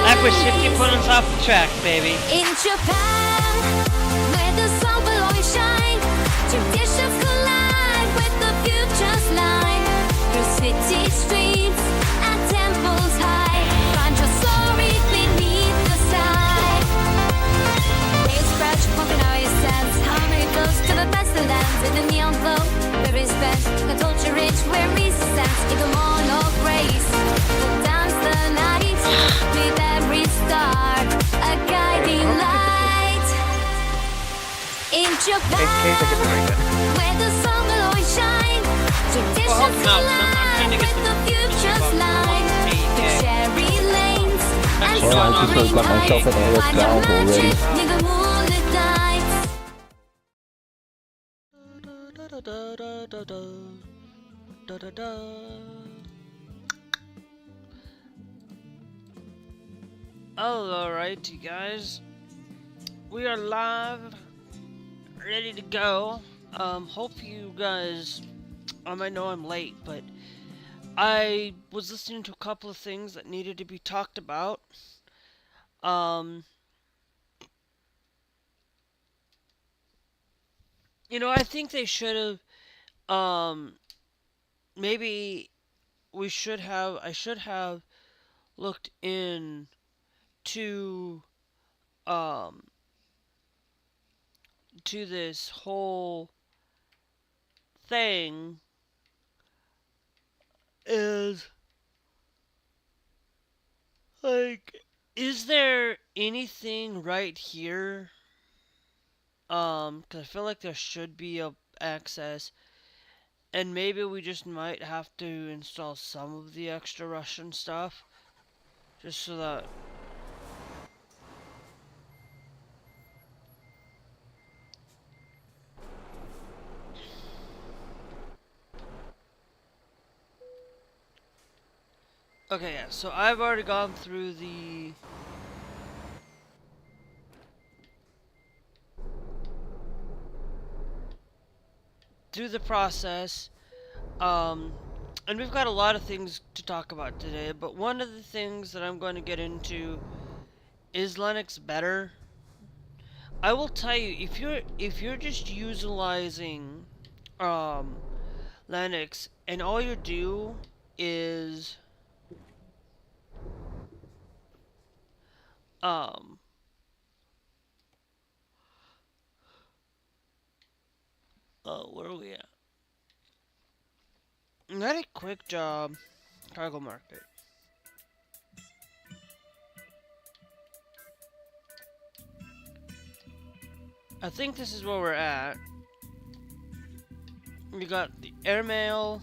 That was 50 points off the track, baby. In Japan, where the sun will always shine, traditions collide with the future's line. Through city streets and temples high, find your story beneath the sky. Waves scratch, pumping our sense, harmony flows to the best of lands. In the neon glow, there is bent, the culture rich where we sense even more no grace. We'll dance the night with every star, a guiding light. In Japan, where the sun will always shine, traditions collide with the future's line. The cherry lanes and Well, I just sort of got myself in a little find your valve already. magic in the moonlit nights. Alright, you guys. We are live, ready to go. Hope you guys, I know I'm late, but I was listening to a couple of things that needed to be talked about. You know, I think they should have, maybe I should have looked in to this whole thing is like, is there anything right here? 'Cause I feel like there should be a access, and maybe we just might have to install some of the extra Russian stuff, just so that. Okay, yeah, so I've already gone through the process, and we've got a lot of things to talk about today, but one of the things that I'm going to get into is Linux better. I will tell you, if you're just utilizing Linux and all you do is where are we at? Not a quick job cargo market. I think this is where we're at. We got the airmail.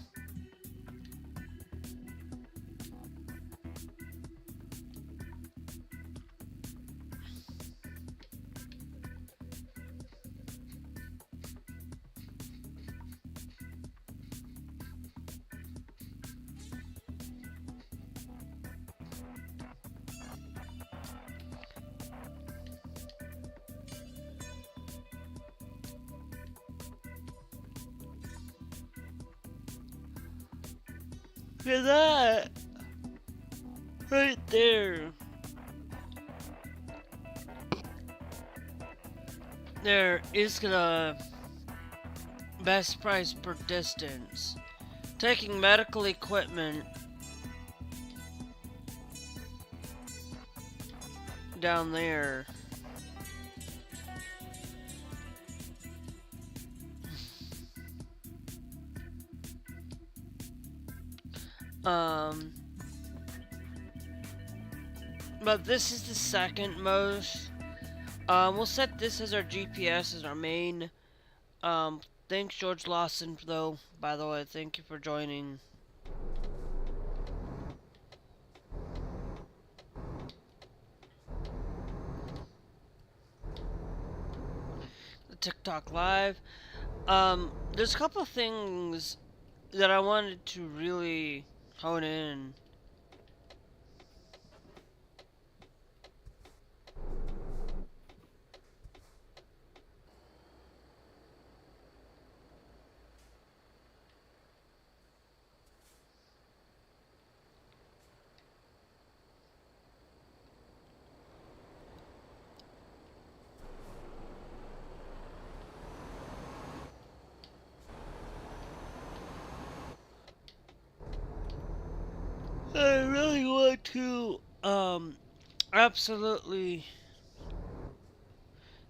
Look at that! Right there. There is the best price per distance. Taking medical equipment down there. But this is the second most. We'll set this as our GPS, as our main. Thanks George Lawson, though, by the way, thank you for joining. The TikTok live. There's a couple of things that I wanted to really hone in. I really want to, absolutely.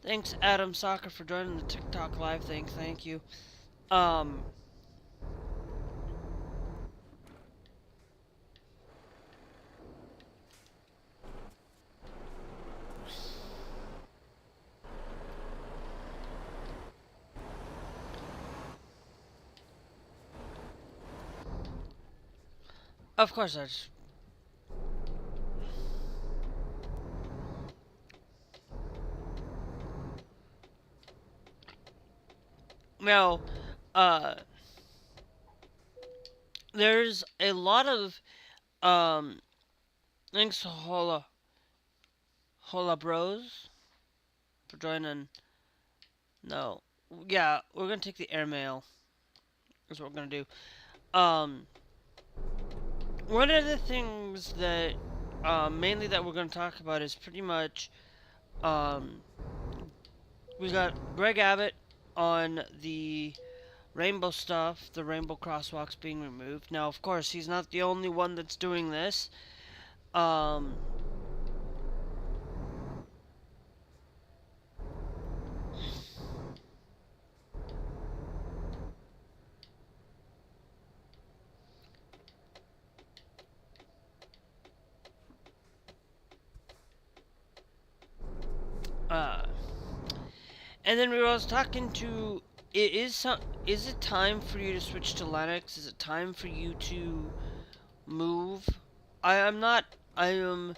Thanks, Adam Soccer, for joining the TikTok live thing. Thank you. Um, of course, I just. Now, uh, there's a lot of, thanks to Hola Bros for joining. No. Yeah, we're gonna take the airmail. That's what we're gonna do. One of the things that, mainly that we're gonna talk about is pretty much, um, we got Greg Abbott on the rainbow stuff, the rainbow crosswalks being removed. Now, of course, he's not the only one that's doing this. Um, uh, and then we were also talking to. Is it time for you to switch to Linux? Is it time for you to move? I am not. I am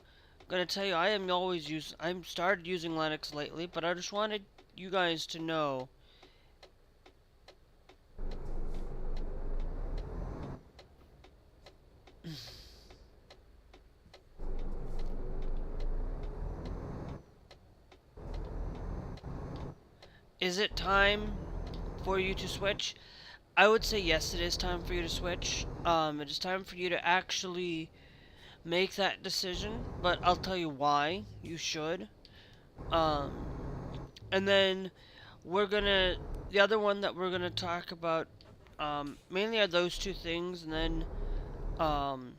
gonna tell you. I'm started using Linux lately, but I just wanted you guys to know. Is it time for you to switch? I would say yes, it is time for you to switch. It is time for you to actually make that decision, but I'll tell you why you should. Um, and then the other one that we're gonna talk about, mainly are those two things, and then, um,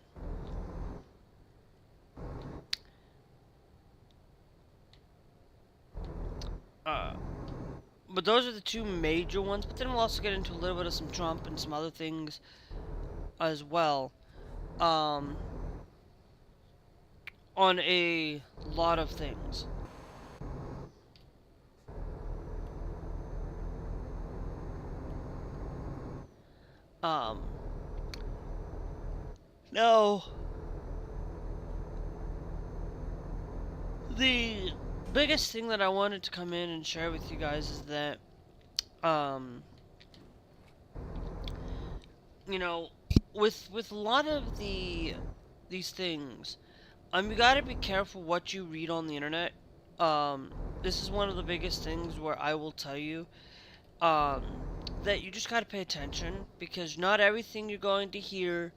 uh, but those are the two major ones, but then we'll also get into a little bit of some Trump and some other things as well. Um, on a lot of things. Um, Now, the biggest thing that I wanted to come in and share with you guys is that, um, you know, with a lot of these things, you gotta be careful what you read on the internet. Um, this is one of the biggest things where I will tell you, um, that you just gotta pay attention because not everything you're going to hear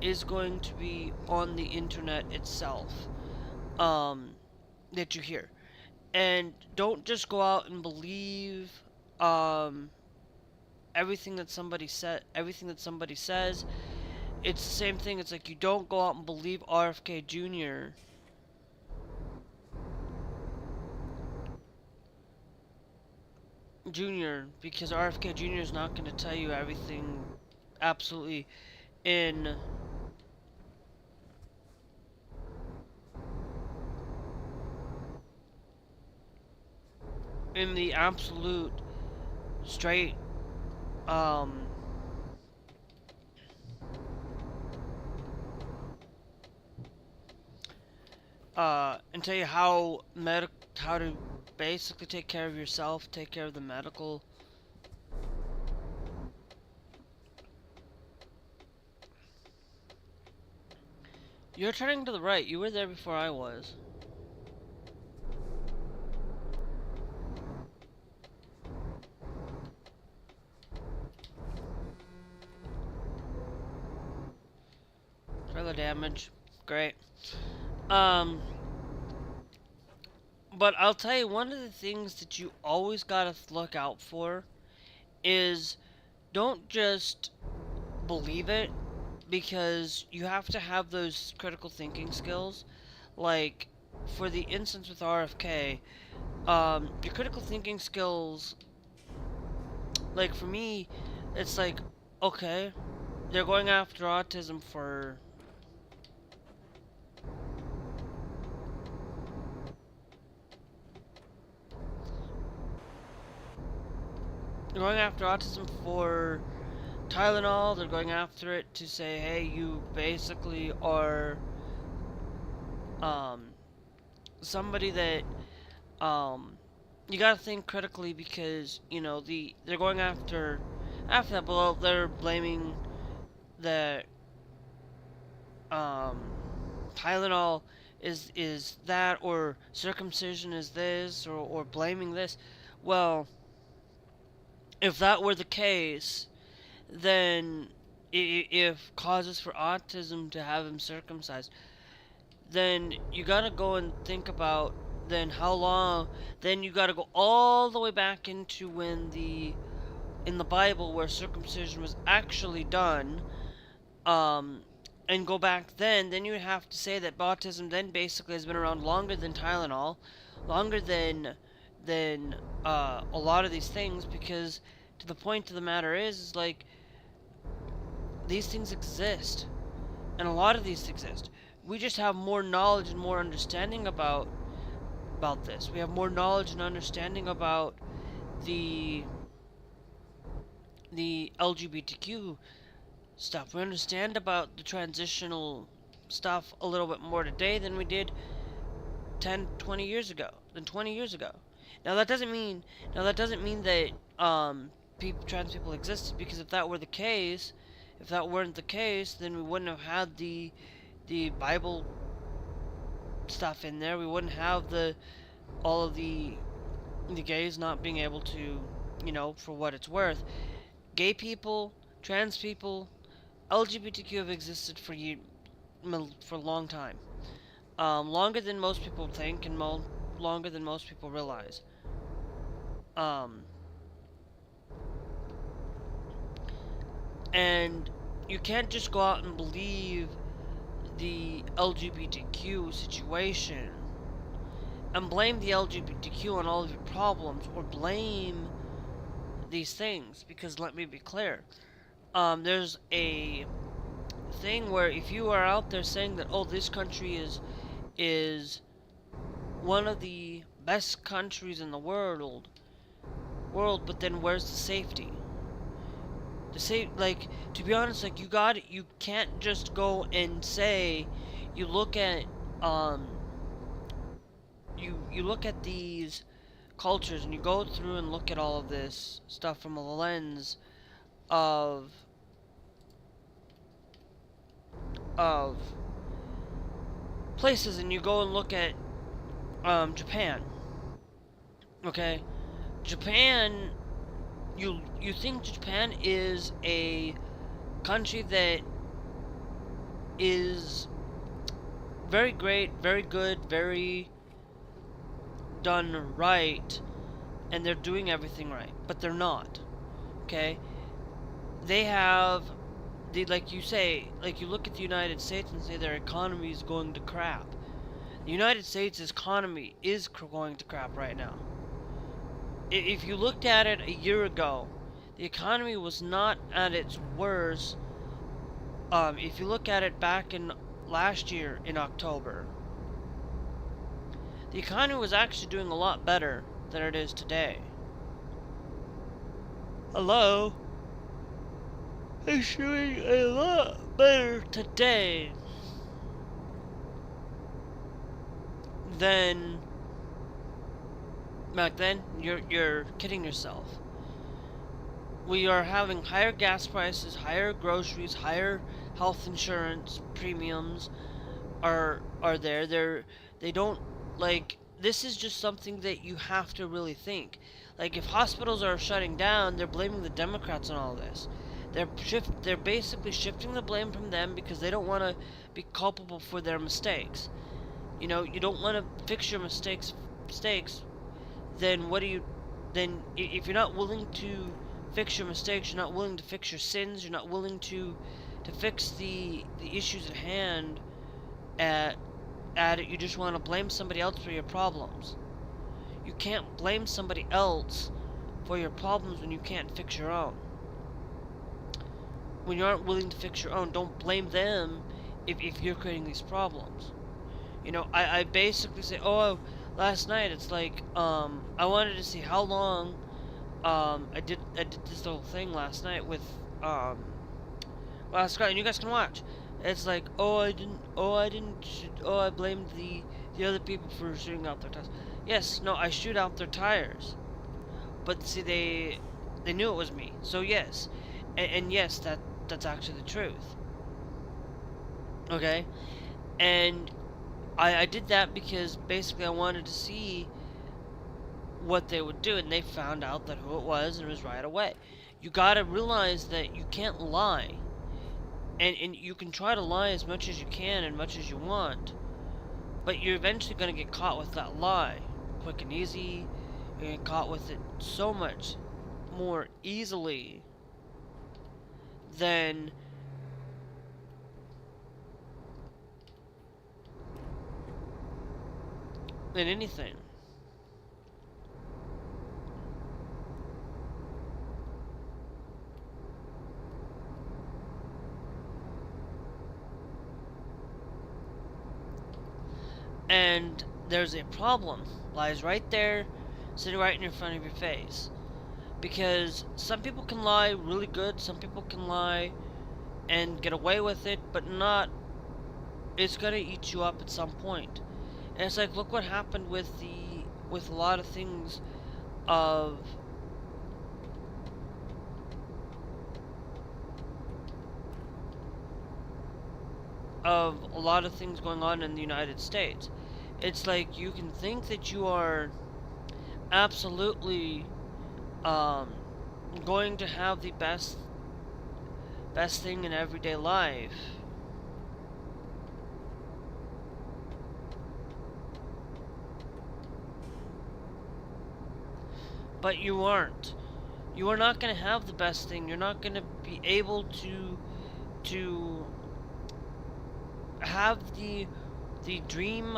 is going to be on the internet itself. That you hear. And don't just go out and believe um, everything that somebody says. It's the same thing. It's like you don't go out and believe RFK Jr. because RFK Jr. is not going to tell you everything absolutely in the absolute straight um and tell you how to basically take care of yourself, take care of the medical. You're turning to the right. You were there before I was. Further damage. Great. Um, but I'll tell you, one of the things that you always gotta look out for is don't just believe it. because you have to have those critical thinking skills. Like, for the instance with RFK, your critical thinking skills, like for me, it's like, okay, they're going after autism for Tylenol. They're going after it to say, hey, you basically are somebody that you gotta think critically, because they're going after that. Well, they're blaming that Tylenol is that, or circumcision is this, or blaming this. Well, if that were the case, then if causes for autism to have him circumcised, then you gotta go and think about then how long. Then you gotta go all the way back into when in the Bible where circumcision was actually done, and go back then you have to say that autism then basically has been around longer than Tylenol, longer than a lot of these things, because to the point of the matter is like these things exist, and a lot of these exist. We just have more knowledge and more understanding about this. We have more knowledge and understanding about the LGBTQ stuff. We understand about the transitional stuff a little bit more today than we did 10, 20 years ago. Now that doesn't mean that trans people existed, because if that weren't the case, then we wouldn't have had the Bible stuff in there. We wouldn't have all of the gays not being able to, for what it's worth. Gay people, trans people, LGBTQ have existed for a long time. Longer than most people think, and longer than most people realize. And you can't just go out and believe the LGBTQ situation and blame the LGBTQ on all of your problems, or blame these things, because let me be clear. There's a thing where if you are out there saying that, oh, this country is one of the best countries in the world, but then where's the safety? To be honest, like, you can't just go and say, you look at these cultures, and you go through and look at all of this stuff from a lens of places, and you go and look at Japan. Okay, Japan. You think Japan is a country that is very great, very good, very done right, and they're doing everything right, but they're not. Okay, they have like you look at the United States and say their economy is going to crap. The United States' economy is going to crap right now. If you looked at it a year ago, the economy was not at its worst. If you look at it back in last year in October, the economy was actually doing a lot better than it is today. Hello? It's doing a lot better today than back then. You're kidding yourself. We are having higher gas prices, higher groceries, higher health insurance premiums are there. They don't, like, this is just something that you have to really think. Like, if hospitals are shutting down, they're blaming the Democrats on all this. They're basically shifting the blame from them because they don't want to be culpable for their mistakes. You don't want to fix your mistakes. Then if you're not willing to fix your mistakes, you're not willing to fix your sins, you're not willing to to fix the issues at hand at it. You just want to blame somebody else for your problems. You can't blame somebody else for your problems when you can't fix your own. When you aren't willing to fix your own, don't blame them if you're creating these problems. You know, I basically say, oh, last night it's like, I wanted to see how long, I did this little thing last night with, last night, and you guys can watch. It's like, I blamed the other people for shooting out their tires. Yes, no, I shoot out their tires. But see, they knew it was me. So yes, and yes, that's actually the truth. Okay, and I did that because basically I wanted to see what they would do, and they found out that who it was, and it was right away. You gotta realize that you can't lie, and you can try to lie as much as you can and much as you want, but you're eventually gonna get caught with that lie, quick and easy. You're gonna get caught with it so much more easily than anything. And there's a problem, lies right there, sitting right in front of your face. Because some people can lie really good, some people can lie and get away with it, but not, it's gonna eat you up at some point. And it's like, look what happened with a lot of things of a lot of things going on in the United States. It's like, you can think that you are absolutely going to have the best thing in everyday life, but you aren't. You are not going to have the best thing. You're not going to be able to have the dream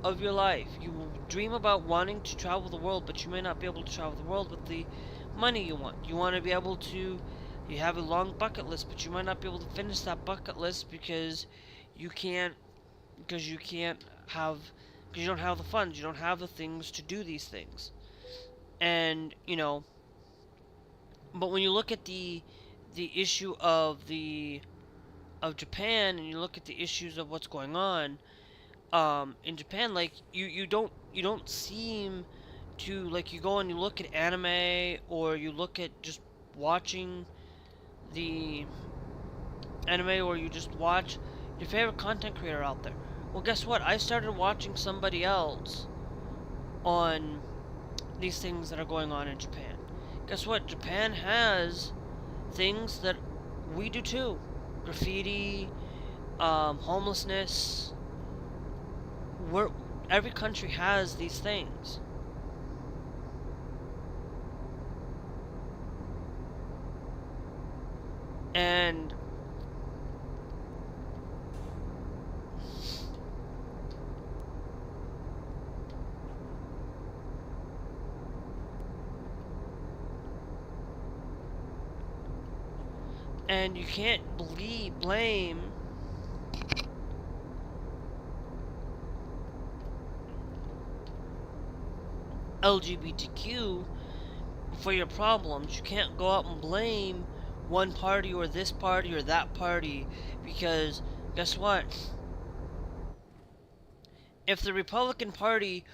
of your life. You will dream about wanting to travel the world, but you may not be able to travel the world with the money you want. You want to be able to, you have a long bucket list, but you might not be able to finish that bucket list because you don't have the funds, you don't have the things to do these things. And, you know, but when you look at the issue of Japan, and you look at the issues of what's going on in Japan, like, you don't seem to, like, you go and you look at anime, or you look at just watching the anime, or you just watch your favorite content creator out there. Well, guess what? I started watching somebody else on these things that are going on in Japan. Guess what? Japan has things that we do too. Graffiti, homelessness. Every country has these things. And you can't blame LGBTQ for your problems. You can't go out and blame one party or this party or that party, because guess what? If the Republican Party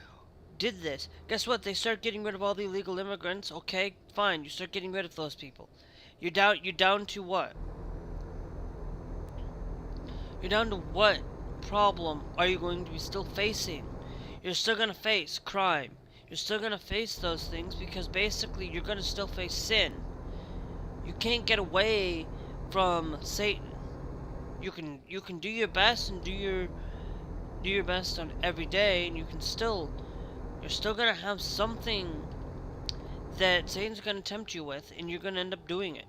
did this, guess what? They start getting rid of all the illegal immigrants. Okay, fine. You start getting rid of those people. You're down to what? You're down to what problem are you going to be still facing? You're still going to face crime. You're still going to face those things, because basically you're going to still face sin. You can't get away from Satan. You can do your best and do your best on every day, and you're still going to have something that Satan's going to tempt you with, and you're going to end up doing it.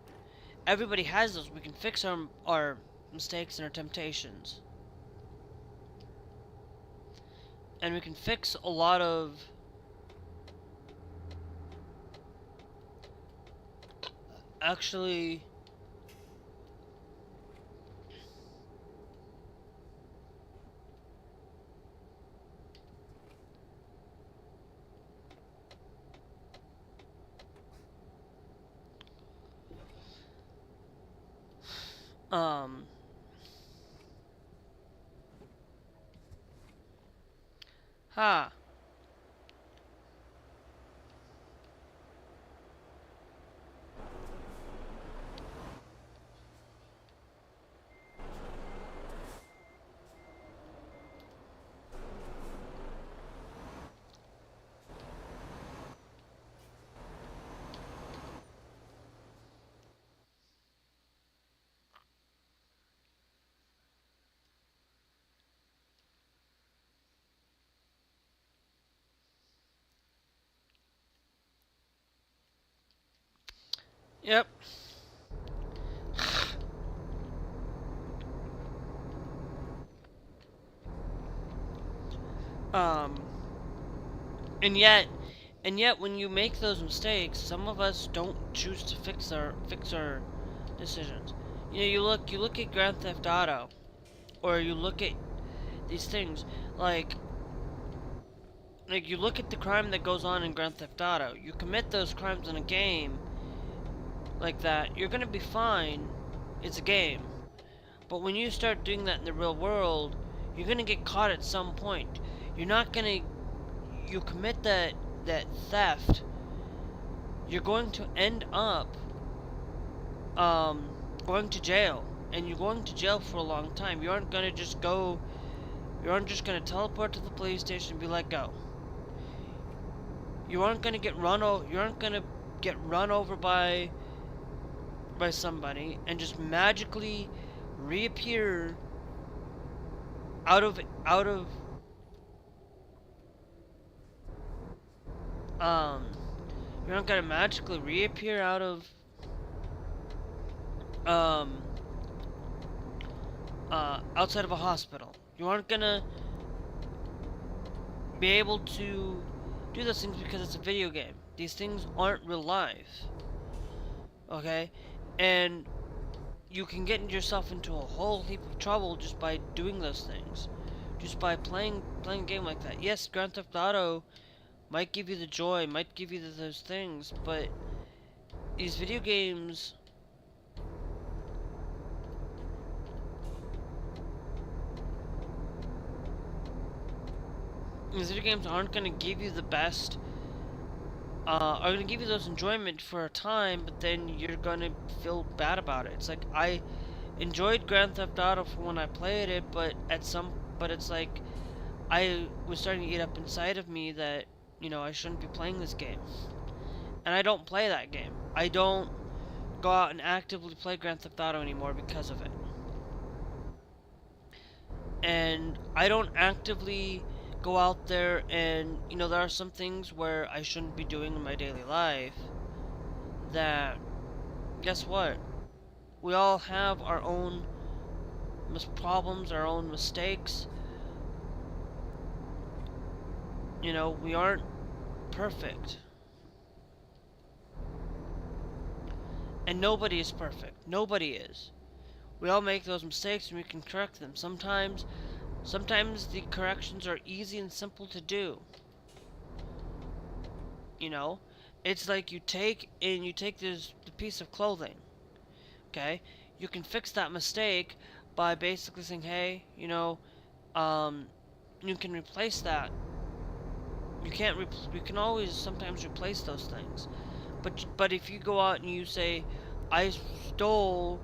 everybody has those. We can fix our mistakes and our temptations. And we can fix a lot of actually um ha yep. um and yet when you make those mistakes, some of us don't choose to fix our decisions. You know, you look at Grand Theft Auto, or you look at these things like you look at the crime that goes on in Grand Theft Auto. You commit those crimes in a game like that, you're gonna be fine. It's a game. But when you start doing that in the real world, you're gonna get caught at some point. You're not gonna. You commit that theft, you're going to end up going to jail, and you're going to jail for a long time. You aren't gonna just go. You aren't just gonna teleport to the police station and be let go. You aren't gonna get run over. You aren't gonna get run over by somebody and just magically reappear out of you're not gonna magically reappear out of outside of a hospital. You aren't gonna be able to do those things because it's a video game. These things aren't real life. Okay? And you can get yourself into a whole heap of trouble just by doing those things. Just by playing a game like that. Yes, Grand Theft Auto might give you the joy, might give you those things, but these video games aren't going to give you the best, are going to give you those enjoyment for a time, but then you're going to feel bad about it. It's like, I enjoyed Grand Theft Auto for when I played it, but it's like, I was starting to eat up inside of me that, you know, I shouldn't be playing this game. And I don't play that game. I don't go out and actively play Grand Theft Auto anymore because of it. And I don't actively go out there and, you know, there are some things where I shouldn't be doing in my daily life that, guess what? We all have our own problems, our own mistakes. You know, we aren't perfect. And nobody is perfect. Nobody is. We all make those mistakes and we can correct them. Sometimes the corrections are easy and simple to do. You know, it's like you take the piece of clothing. Okay, you can fix that mistake by basically saying, hey, you know, you can replace that. You can always sometimes replace those things, but if you go out and you say, I stole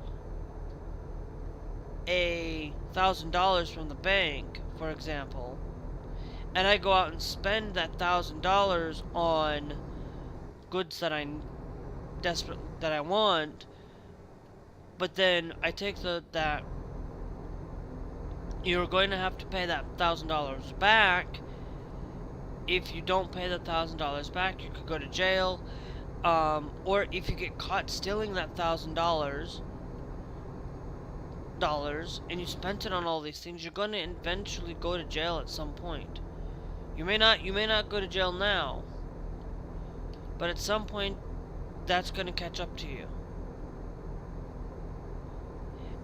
$1,000 from the bank, for example, and I go out and spend that $1,000 on goods that I want, but then I take that you're going to have to pay that $1,000 back. If you don't pay the $1,000 back, you could go to jail. or if you get caught stealing that $1,000 and you spent it on all these things, you're going to eventually go to jail at some point. You may not go to jail now, but at some point that's going to catch up to you.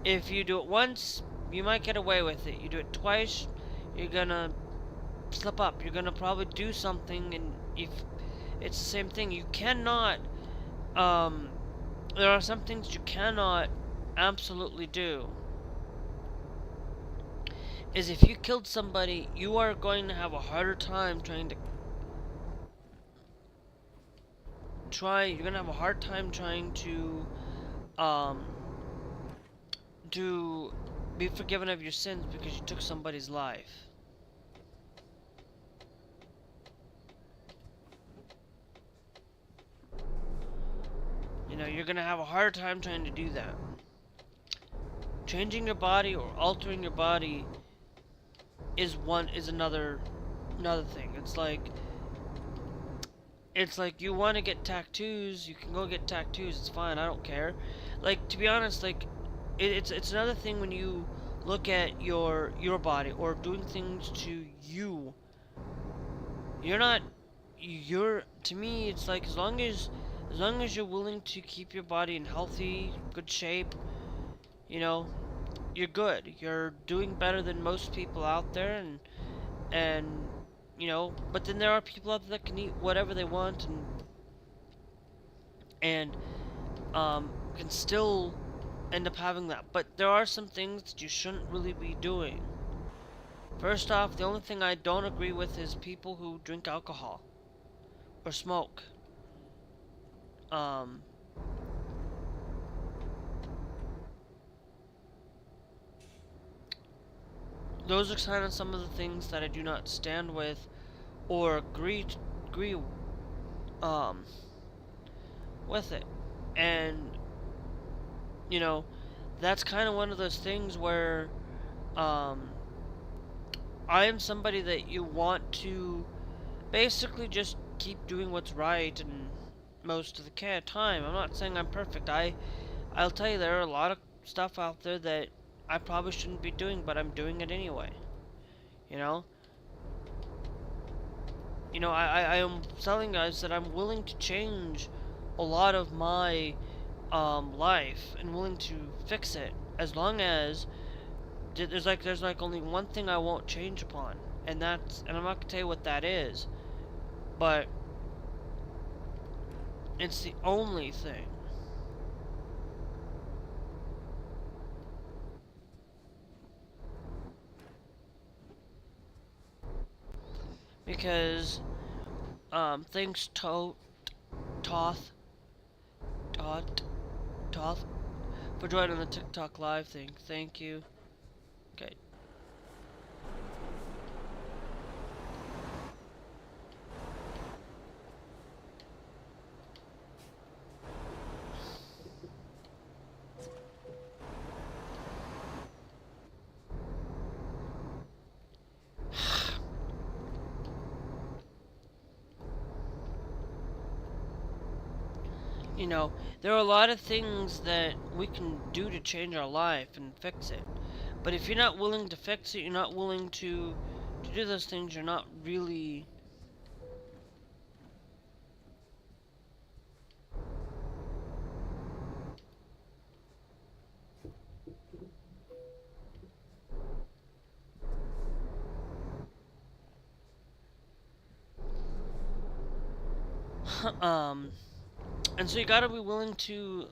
If you do it once, you might get away with it. You do it twice, you're going to slip up. You're going to probably do something, and if it's the same thing, you cannot there are some things you cannot absolutely do. Is if you killed somebody, you are going to have a harder time trying to you're going to have a hard time trying to be forgiven of your sins because you took somebody's life. You know, you're going to have a hard time trying to do that. Changing your body or altering your body is another thing. It's like you want to get tattoos, you can go get tattoos, it's fine, I don't care. Like, to be honest, like it's another thing when you look at your body or doing things to you. To me, it's like as long as you're willing to keep your body in healthy, good shape, you know, you're good. You're doing better than most people out there, and you know, but then there are people out there that can eat whatever they want and can still end up having that. But there are some things that you shouldn't really be doing. First off, the only thing I don't agree with is people who drink alcohol or smoke. Those are kind of some of the things that I do not stand with or agree with it. And you know, that's kind of one of those things where I am somebody that you want to basically just keep doing what's right and most of the time. I'm not saying I'm perfect. I'll tell you, there are a lot of stuff out there that I probably shouldn't be doing, but I'm doing it anyway. You know? You know, I am telling guys that I'm willing to change a lot of my life and willing to fix it as long as there's like only one thing I won't change upon, and I'm not gonna tell you what that is, but it's the only thing. Because thanks Toth for joining the TikTok live thing. Thank you. Okay. You know, there are a lot of things that we can do to change our life and fix it. But if you're not willing to fix it, you're not willing to do those things, you're not really and so you gotta be willing to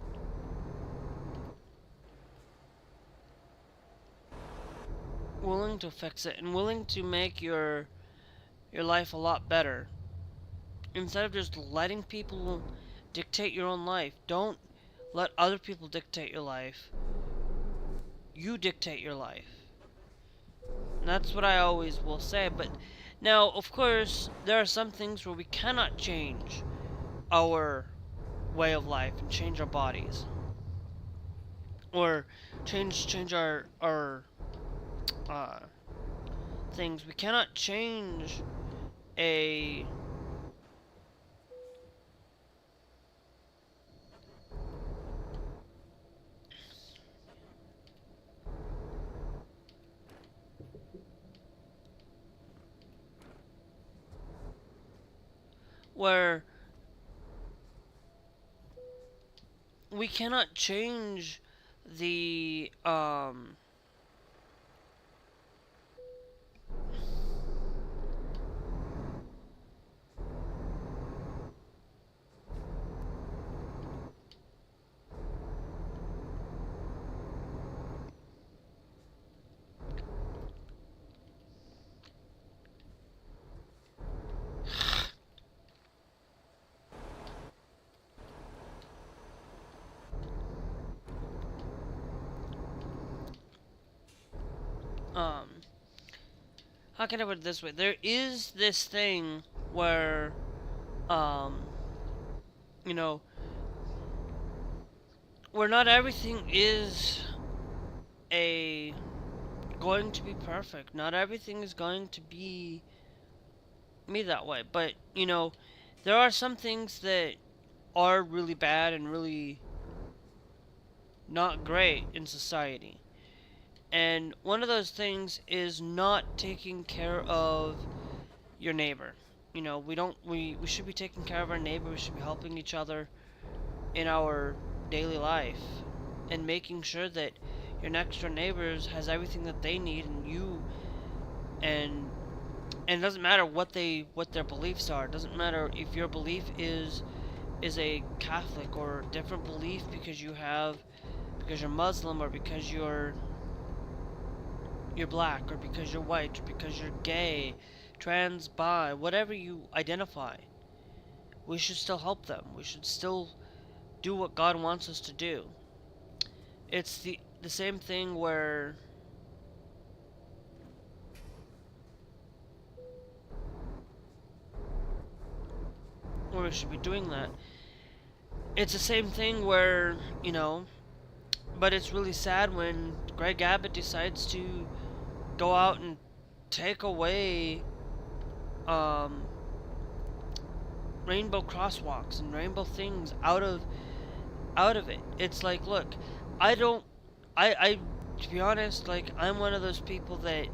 fix it and willing to make your life a lot better. Instead of just letting people dictate your own life. Don't let other people dictate your life. You dictate your life. And that's what I always will say. But now, of course, there are some things where we cannot change our way of life and change our bodies. Or change our things. We cannot change a where we cannot change the um how can I put it this way? There is this thing where um you know, where not everything is a going to be perfect. Not everything is going to be me that way. But, you know, there are some things that are really bad and really not great in society. And one of those things is not taking care of your neighbor. You know, we should be taking care of our neighbor, we should be helping each other in our daily life and making sure that your next door neighbors has everything that they need, and you and it doesn't matter what their beliefs are. It doesn't matter if your belief is a Catholic or a different belief because you're Muslim, or because you're black, or because you're white, or because you're gay, trans, bi, whatever you identify. We should still help them. We should still do what God wants us to do. It's the same thing where we should be doing that. It's the same thing where, you know, but it's really sad when Greg Abbott decides to go out and take away rainbow crosswalks and rainbow things out of it. It's like, look, I to be honest, like, I'm one of those people that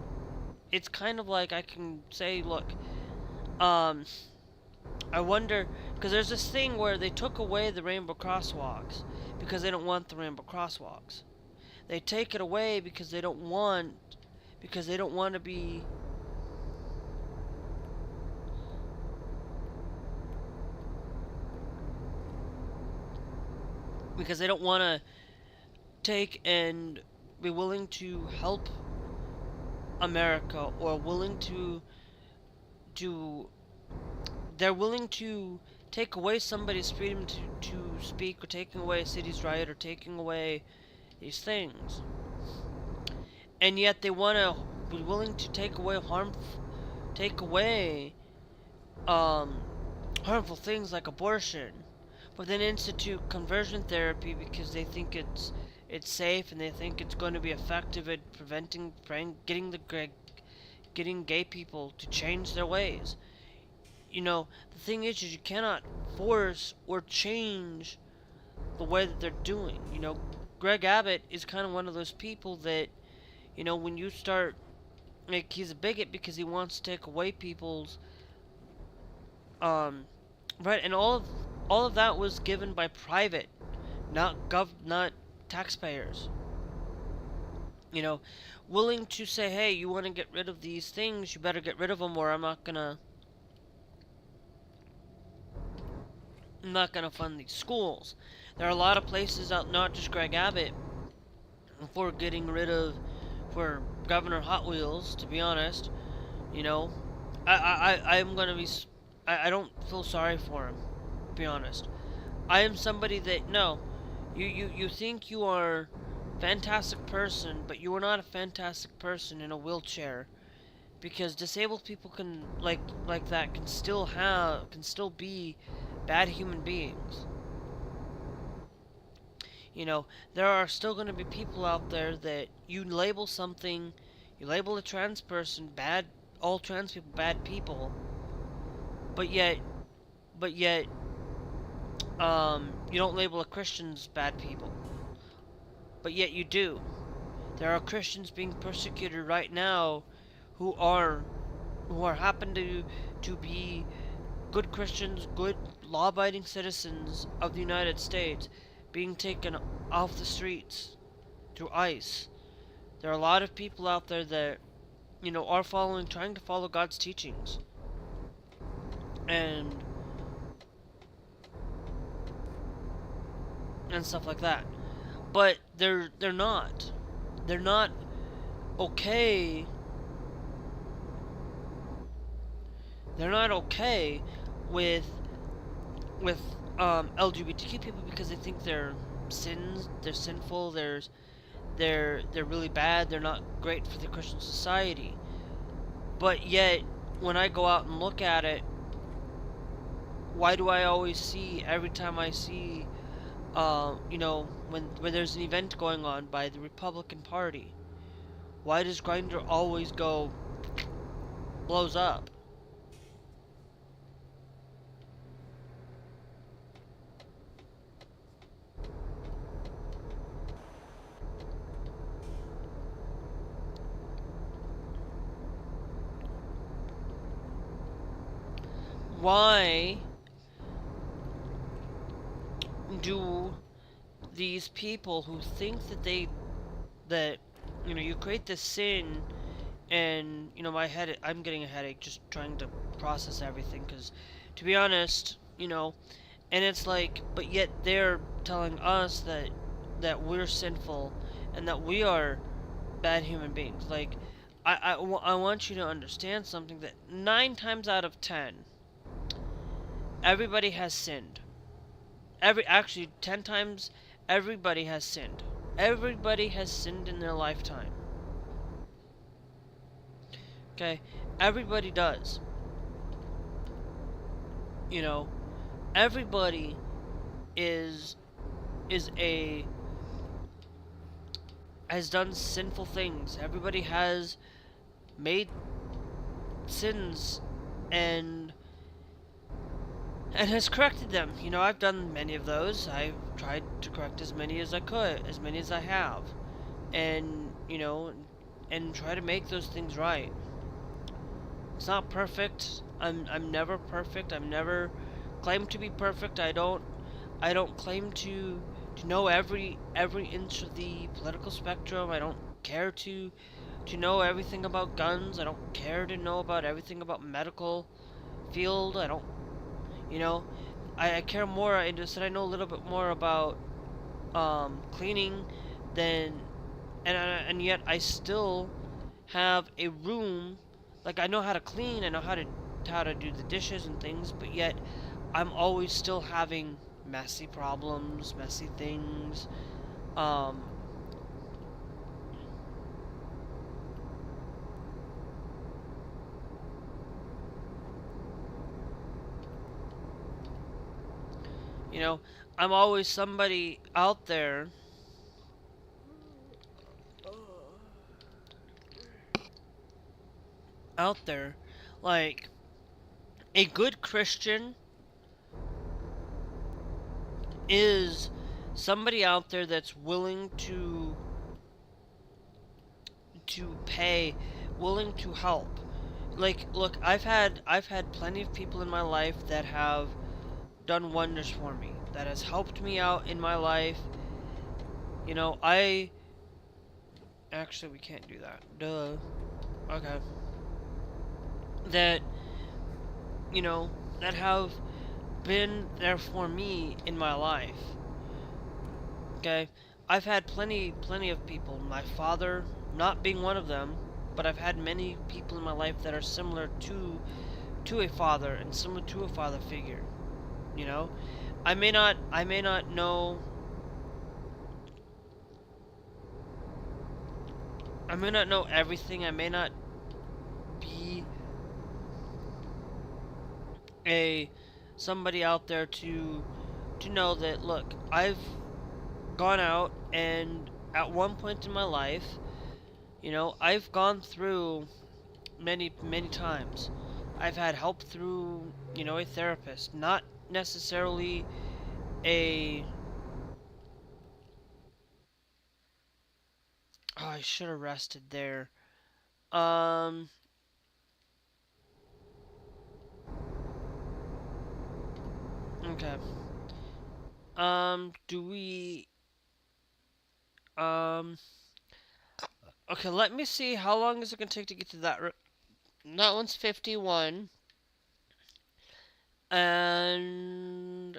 it's kind of like I can say, look, I wonder, because there's this thing where they took away the rainbow crosswalks because they don't want the rainbow crosswalks. They take it away because they don't want to be because they don't want to take and be willing to help America, or willing to they're willing to take away somebody's freedom to speak, or taking away a city's right, or taking away these things. And yet they want to be willing to take away harmful things like abortion, but then institute conversion therapy because they think it's safe, and they think it's going to be effective at getting gay people to change their ways. You know, the thing is you cannot force or change the way that they're doing. You know, Greg Abbott is kind of one of those people that, you know, when you start, like, he's a bigot because he wants to take away people's right, and all of that was given by private, not taxpayers. You know, willing to say, hey, you want to get rid of these things, you better get rid of them, or I'm not gonna fund these schools. There are a lot of places out, not just Greg Abbott, for Governor Hot Wheels, to be honest. You know, I'm gonna be, I don't feel sorry for him, to be honest. I am somebody that, no, you think you are a fantastic person, but you are not a fantastic person in a wheelchair. Because disabled people can, like that, can still be bad human beings. You know, there are still going to be people out there that you label a trans person bad, all trans people bad people, but yet, you don't label a Christians bad people, but yet you do. There are Christians being persecuted right now who happen to be good Christians, good law-abiding citizens of the United States being taken off the streets through ICE. There are a lot of people out there that, are trying to follow God's teachings. And stuff like that. But they're not. They're not okay. They're not okay with LGBTQ people because they think they're sinful, they're really bad, they're not great for the Christian society. But yet when I go out and look at it, why do I always see, every time I see when there's an event going on by the Republican Party, why does Grindr always go blows up? Why do these people who think that you create this sin, and I'm getting a headache just trying to process everything, because to be honest, and it's like, but yet they're telling us that we're sinful and that we are bad human beings. Like, I want you to understand something, that 9 times out of 10 everybody has sinned. Actually 10 times everybody has sinned. Everybody has sinned in their lifetime. Okay? Everybody does. Everybody is has done sinful things. Everybody has made sins and has corrected them. I've done many of those. I've tried to correct as many as I could, as many as I have, and and try to make those things right. It's not perfect. I'm never perfect. I'm never claimed to be perfect. I don't claim to know every inch of the political spectrum. I don't care to know everything about guns. I don't care to know about everything about medical field. I don't, I care more. I just said I know a little bit more about cleaning than, and yet I still have a room. Like, I know how to clean, I know how to do the dishes and things, but yet I'm always still having messy problems, messy things. I'm always somebody out there like, a good Christian is somebody out there that's willing to pay, willing to help. Like, look, I've had plenty of people in my life that have done wonders for me, that has helped me out in my life. I actually, we can't do that. Duh. Okay. That that have been there for me in my life. Okay? I've had plenty of people, my father not being one of them, but I've had many people in my life that are similar to a father and similar to a father figure. I may not know everything. I may not be somebody out there to know that, look, I've gone out, and at one point in my life, I've gone through many times. I've had help through, a therapist, not necessarily a oh, I should have rested there. Um Okay. Do we um okay, let me see how long is it gonna take to get to that that one's 51 and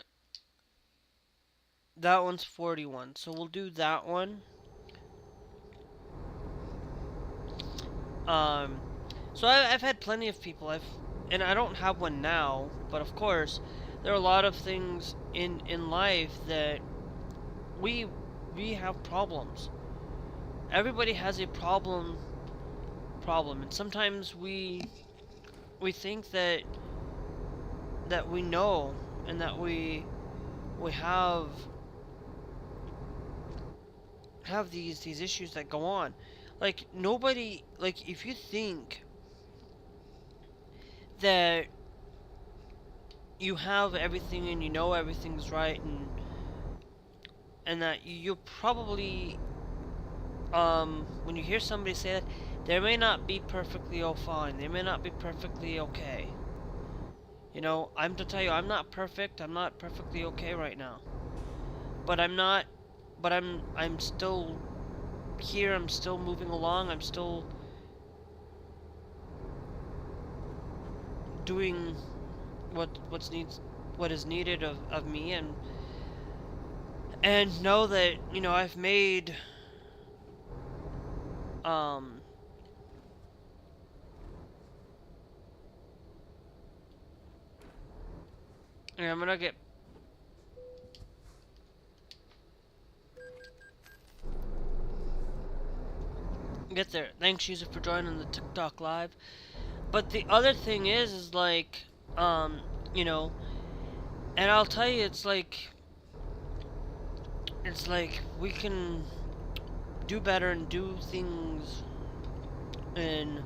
that one's 41. So we'll do that one. Um so I've had plenty of people and I don't have one now, but of course there are a lot of things in life that we we have problems. Everybody has a problem, and sometimes we think that we know and that we have these issues that go on. Like nobody, like if you think that you have everything and you know everything's right and that you probably when you hear somebody say that, they may not be perfectly all fine. They may not be perfectly okay. You know, I'm to tell you, I'm not perfect. I'm not perfectly okay right now. But I'm not. But I'm still here. I'm still moving along. I'm still doing what is needed of me and know that I've made um and I'm gonna get there. Thanks, user, for joining the TikTok live. But the other thing is like, um, you know, and I'll tell you, it's like we can do better and do things and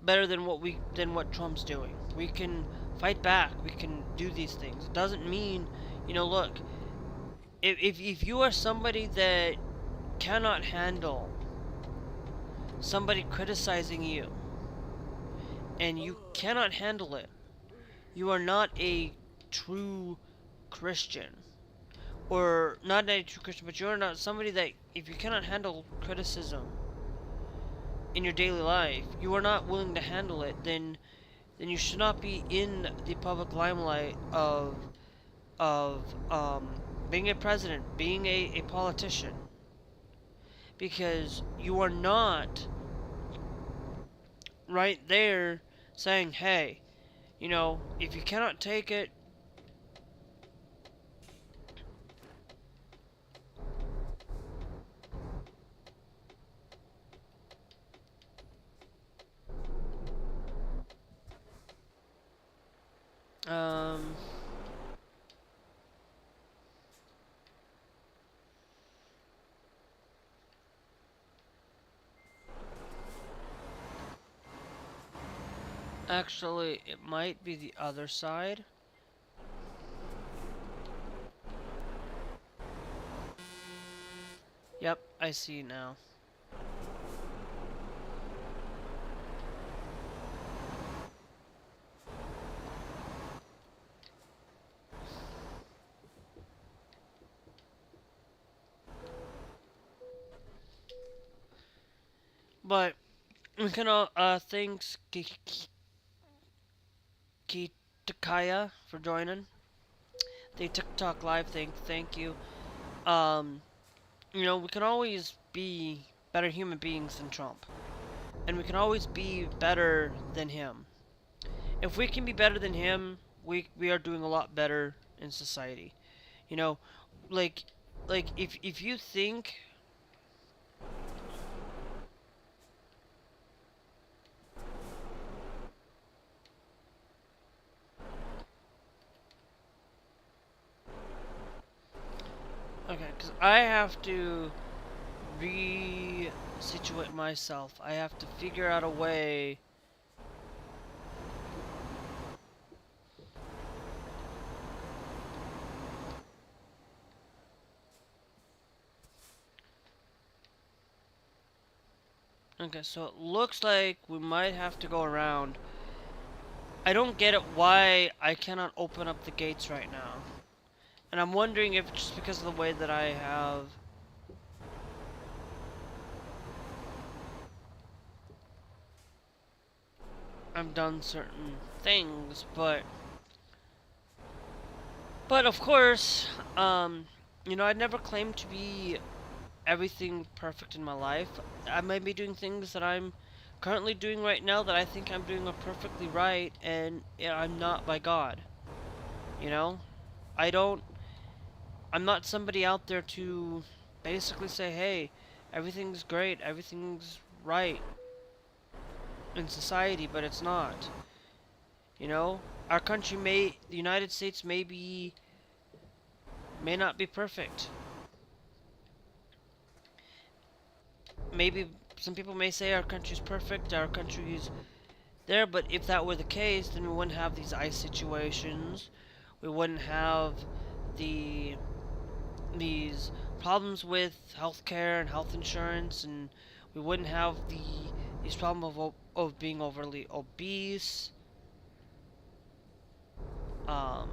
better than what Trump's doing. We can fight back. We can do these things. It doesn't mean, look, if you are somebody that cannot handle somebody criticizing you and you cannot handle it, you are not a true Christian. Or not a true Christian, but you're not somebody that, if you cannot handle criticism in your daily life, you are not willing to handle it, then you should not be in the public limelight of being a president, being a politician, because you are not right there saying, hey, if you cannot take it, um, actually, it might be the other side. Yep, I see now. But we can all thanks Kitakaya for joining the TikTok live thing. Thank you. Um, we can always be better human beings than Trump, and we can always be better than him. If we can be better than him, we are doing a lot better in society. You know, like if you think, okay, because I have to re-situate myself. I have to figure out a way. Okay, so it looks like we might have to go around. I don't get it why I cannot open up the gates right now. And I'm wondering if it's just because of the way that I've done certain things, but of course, you know, I'd never claimed to be everything perfect in my life. I might be doing things that I'm currently doing right now that I think I'm doing are perfectly right, and yeah, I'm not by God. You know, I don't. I'm not somebody out there to basically say, "Hey, everything's great, everything's right in society," but it's not. You know, our country the United States may not be perfect. Maybe some people may say our country's perfect, our country's there, but if that were the case, then we wouldn't have these ice situations. We wouldn't have the these problems with healthcare and health insurance, and we wouldn't have these problems of being overly obese. Um,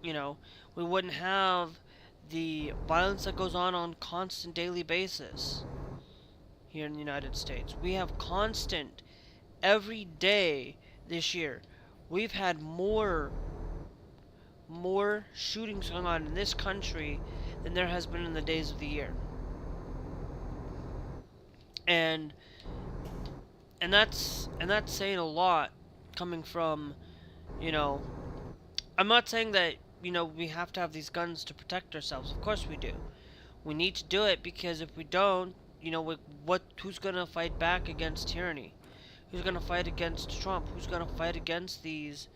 you know, we wouldn't have the violence that goes on constant daily basis here in the United States. We have constant every day this year. We've had more shootings going on in this country than there has been in the days of the year. And that's saying a lot coming from, you know, I'm not saying that, you know, we have to have these guns to protect ourselves. Of course we do. We need to do it because if we don't, you know, who's going to fight back against tyranny? Who's going to fight against Trump? Who's going to fight against these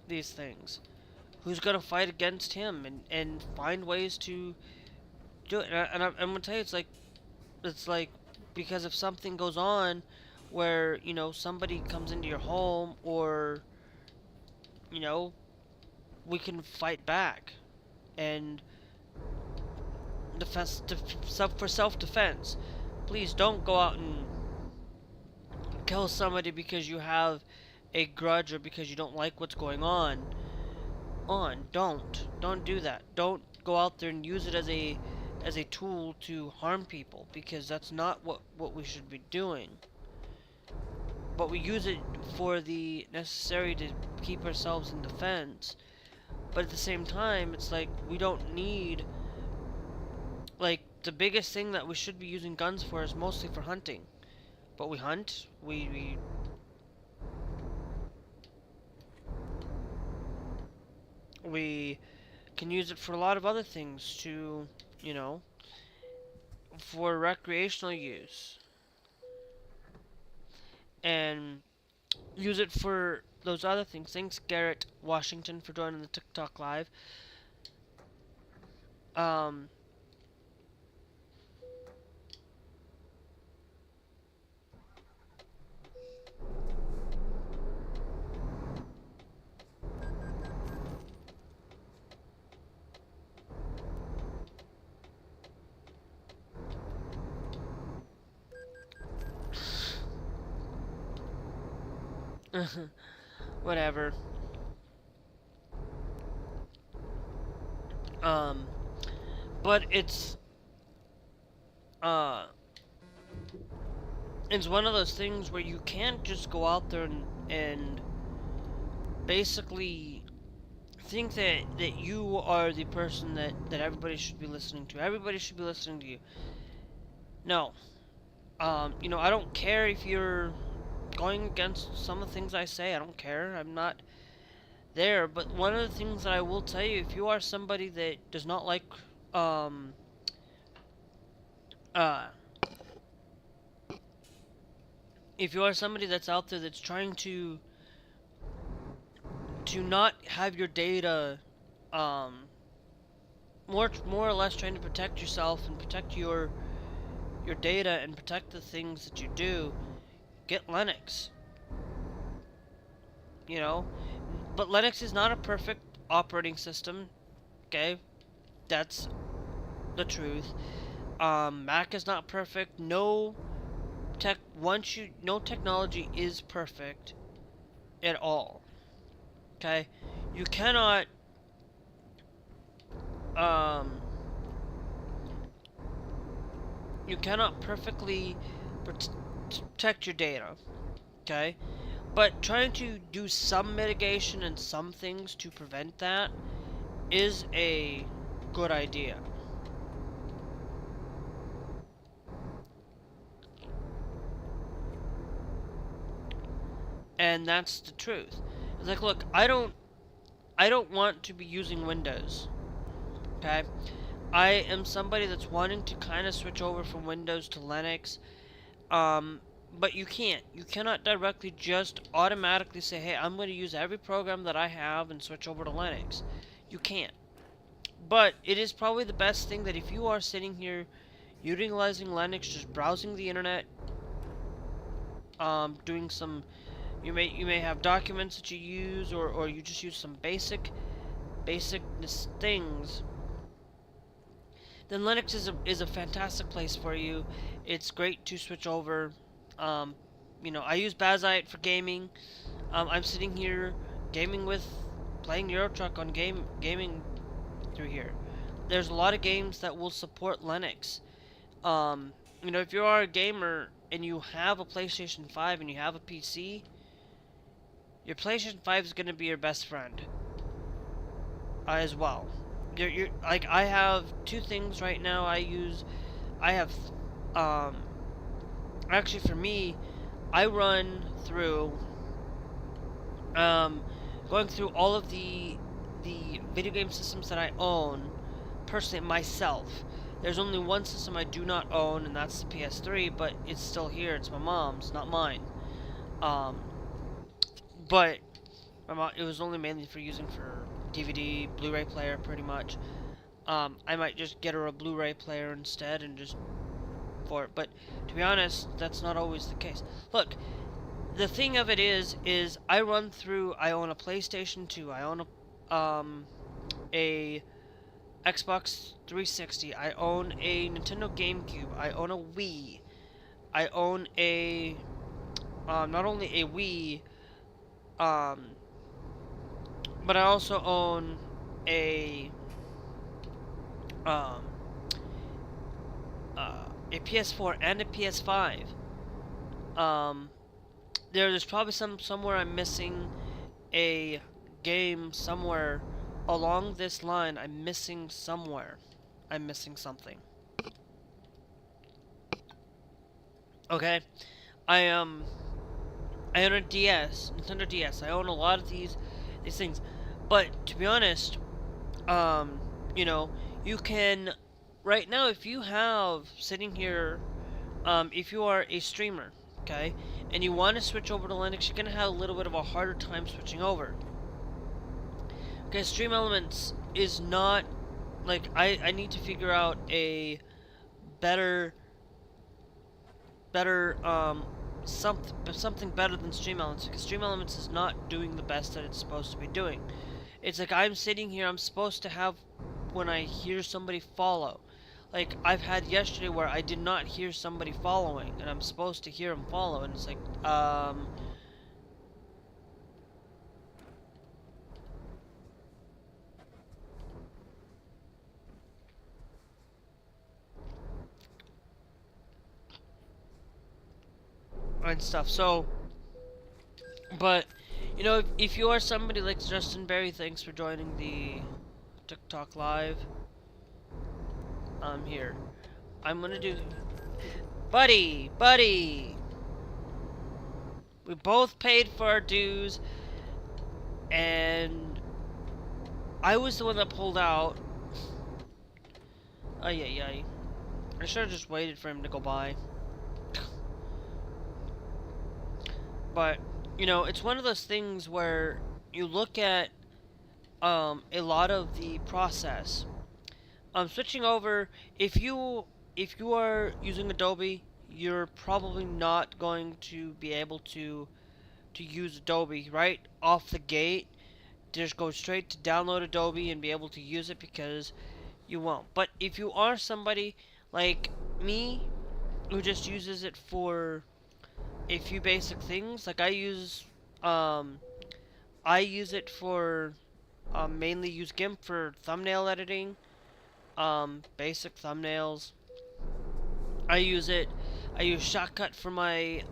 things? Who's going to fight against him and find ways to do it? I'm going to tell you, it's like because if something goes on where, you know, somebody comes into your home, or, you know, we can fight back and for self-defense. Please don't go out and kill somebody because you have a grudge or because you don't like what's going on. Don't do that. Don't go out there and use it as a tool to harm people, because that's not what we should be doing. But we use it for the necessary to keep ourselves in defense. But at the same time, it's like we don't need, like, the biggest thing that we should be using guns for is mostly for hunting. But we hunt, we can use it for a lot of other things to, you know, for recreational use. And use it for those other things. Thanks, Garrett Washington, for joining the TikTok live. Whatever. But it's one of those things where you can't just go out there and basically think that you are the person that everybody should be listening to. Everybody should be listening to you. No. You know, I don't care if you're going against some of the things I say. I don't care. I'm not there. But one of the things that I will tell you, if you are somebody that does not like, if you are somebody that's out there that's trying to not have your data, more or less trying to protect yourself and protect your data and protect the things that you do, get Linux. You know, but Linux is not a perfect operating system. Okay, that's the truth. Mac is not perfect. No no technology is perfect at all. Okay, you cannot um you cannot perfectly protect your data. Okay, but trying to do some mitigation and some things to prevent that is a good idea. And that's the truth. It's like, look, I don't want to be using Windows. Okay? I am somebody that's wanting to kind of switch over from Windows to Linux. But you can't. You cannot directly just automatically say, hey, I'm going to use every program that I have and switch over to Linux. You can't. But it is probably the best thing that if you are sitting here utilizing Linux, just browsing the internet, doing some, you may have documents that you use, or you just use some basic things, then Linux is a fantastic place for you. It's great to switch over. I use Bazite for gaming. I'm sitting here playing Euro Truck on gaming through here. There's a lot of games that will support Linux. If you are a gamer and you have a PlayStation 5 and you have a PC, your PlayStation 5 is going to be your best friend as well. You're like, I have two things right now I have actually, for me, I run through going through all of the video game systems that I own personally myself. There's only one system I do not own, and that's the PS3, but it's still here. It's my mom's, not mine. But it was only mainly for using for DVD, Blu-ray player, pretty much. I might just get her a Blu-ray player instead and just for it. But to be honest, that's not always the case. Look, the thing of it is I own a PlayStation 2, I own a Xbox 360, I own a Nintendo GameCube, I own a Wii, I own a not only a Wii, but I also own a PS4 and a PS5. There's probably somewhere I'm missing a game somewhere along this line. I'm missing somewhere. I'm missing something. Okay, I own a DS, Nintendo DS. I own a lot of these things, but to be honest, you can right now, if you have sitting here, if you are a streamer, okay, and you want to switch over to Linux, you're gonna have a little bit of a harder time switching over. Okay, Stream Elements is not like I need to figure out a better something better than Stream Elements, because Stream Elements is not doing the best that it's supposed to be doing. It's like I'm sitting here, I'm supposed to have when I hear somebody follow. Like, I've had yesterday where I did not hear somebody following, and I'm supposed to hear them follow, and it's like, and stuff. So, but, if you are somebody like Justin Berry, thanks for joining the TikTok Live. Here. I'm gonna do... Buddy! We both paid for our dues, and I was the one that pulled out. Ay. I should have just waited for him to go by. But, it's one of those things where you look at a lot of the process. Switching over, if you are using Adobe, you're probably not going to be able to use Adobe right off the gate. Just go straight to download Adobe and be able to use it, because you won't. But if you are somebody like me, who just uses it for a few basic things. Like um, I use it for mainly use GIMP for thumbnail editing, basic thumbnails. I use it. I use Shotcut for my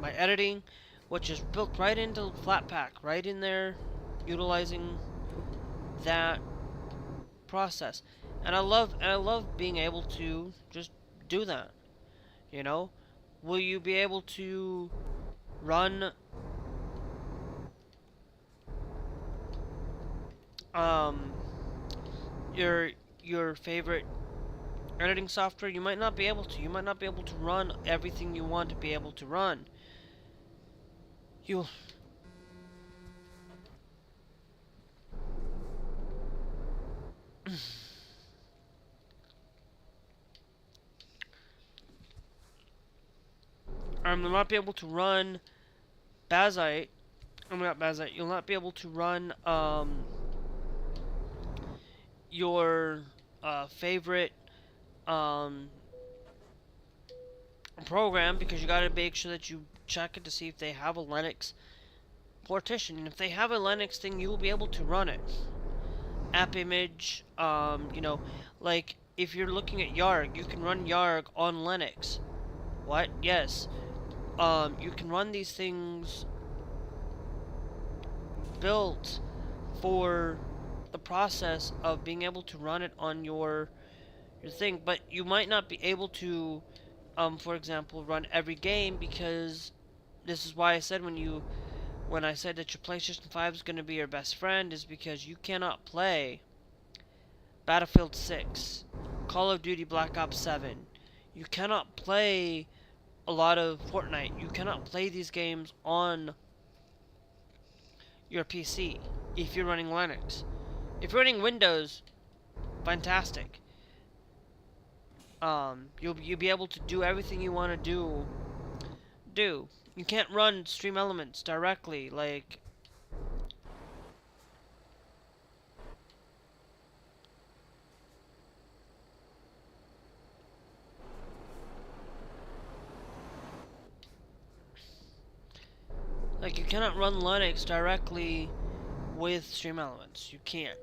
editing, which is built right into Flatpak, right in there, utilizing that process. And I love being able to just do that. You know, will you be able to run um your your favorite editing software? You might not be able to. You might not be able to run everything you want to be able to run. You will not be able to run Bazite. I'm not Bazite. You'll not be able to run your favorite um program, because you gotta make sure that you check it to see if they have a Linux partition. And if they have a Linux thing, you will be able to run it. App image, you know, like if you're looking at YARG, you can run YARG on Linux. What? Yes. You can run these things built for the process of being able to run it on your thing, but you might not be able to, for example, run every game, because this is why I said when I said that your PlayStation 5 is going to be your best friend, is because you cannot play Battlefield 6, Call of Duty Black Ops 7. You cannot play a lot of Fortnite. You cannot play these games on your PC if you're running Linux. If you're running Windows, fantastic. You'll be able to do everything you want to do. You can't run Stream Elements directly, like you cannot run Linux directly with Stream Elements. You can't.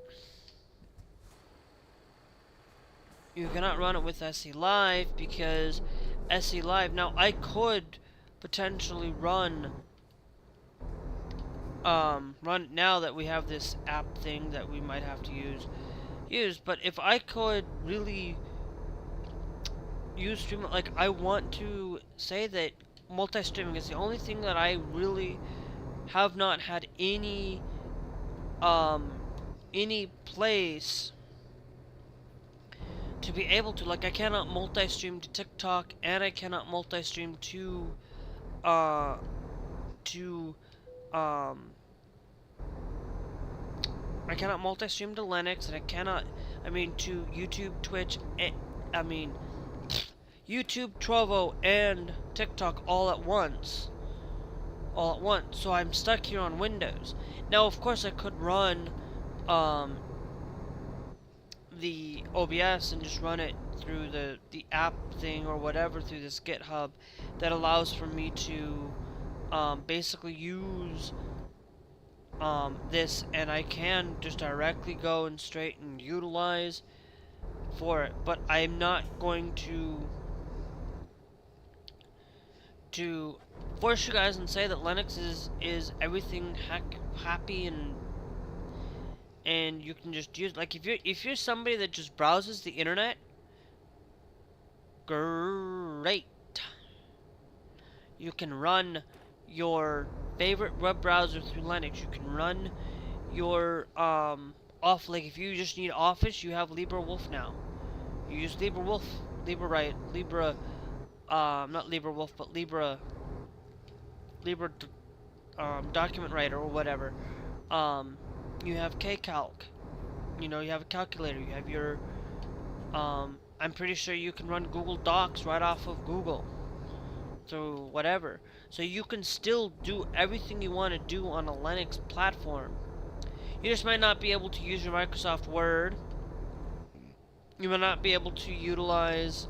You cannot run it with SE Live, because SE Live, now I could potentially run it now that we have this app thing that we might have to use, but if I could really use stream, like, I want to say that multi-streaming is the only thing that I really have not had any place to be able to. Like, I cannot multi-stream to TikTok, and I cannot multi-stream to I cannot multi-stream to Linux, and I cannot, to YouTube, Twitch, YouTube, Trovo, and TikTok all at once. So I'm stuck here on Windows. Now, of course, I could run the OBS and just run it through the app thing or whatever, through this GitHub that allows for me to basically use this, and I can just directly go and straight and utilize for it. But I'm not going to force you guys and say that Linux is everything happy and you can just use, like, if you're somebody that just browses the internet, great. You can run your favorite web browser through Linux. You can run your like, if you just need Office, you have LibreWolf now. You use LibreWolf, not LibreWolf, but Libre document writer or whatever. You have KCalc. You know, you have a calculator. You have your I'm pretty sure you can run Google Docs right off of Google. So whatever. So you can still do everything you want to do on a Linux platform. You just might not be able to use your Microsoft Word. You might not be able to utilize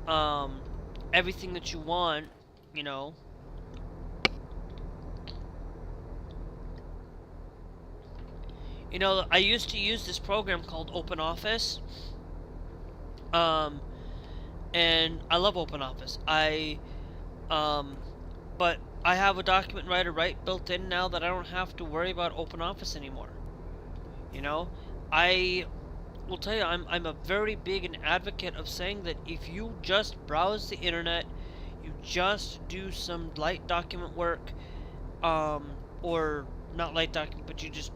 um, everything that you want, you know. I used to use this program called OpenOffice, um, and I love OpenOffice. Um, but I have a document writer right built in now that I don't have to worry about OpenOffice anymore. You know, I will tell you, I'm a very big an advocate of saying that if you just browse the internet, you just do some light document work, or not light document, but you just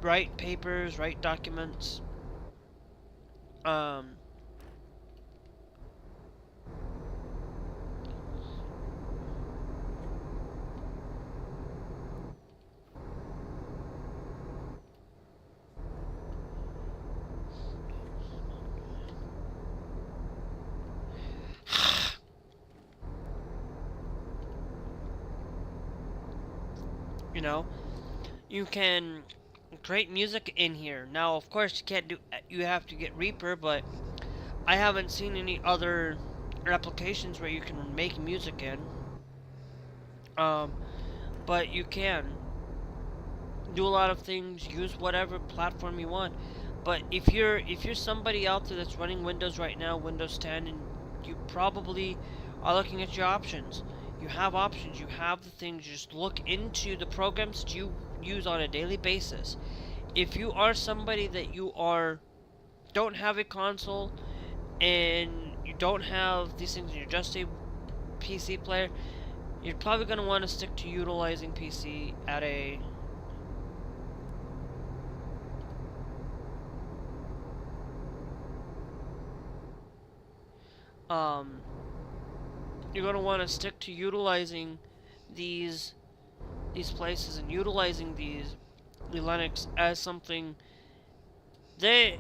write papers, write documents, um, you know, you can create music in here. Now, of course, you can't do. You have to get Reaper, but I haven't seen any other applications where you can make music in. Um, but you can do a lot of things. Use whatever platform you want. But if you're somebody out there that's running Windows right now, Windows 10, and you probably are looking at your options. You have options. You have the things. Just look into the programs that you use on a daily basis. If you are somebody that you are don't have a console and you don't have these things and you're just a PC player, you're probably going to want to stick to utilizing PC at a um you're going to want to stick to utilizing these these places and utilizing the Linux as something they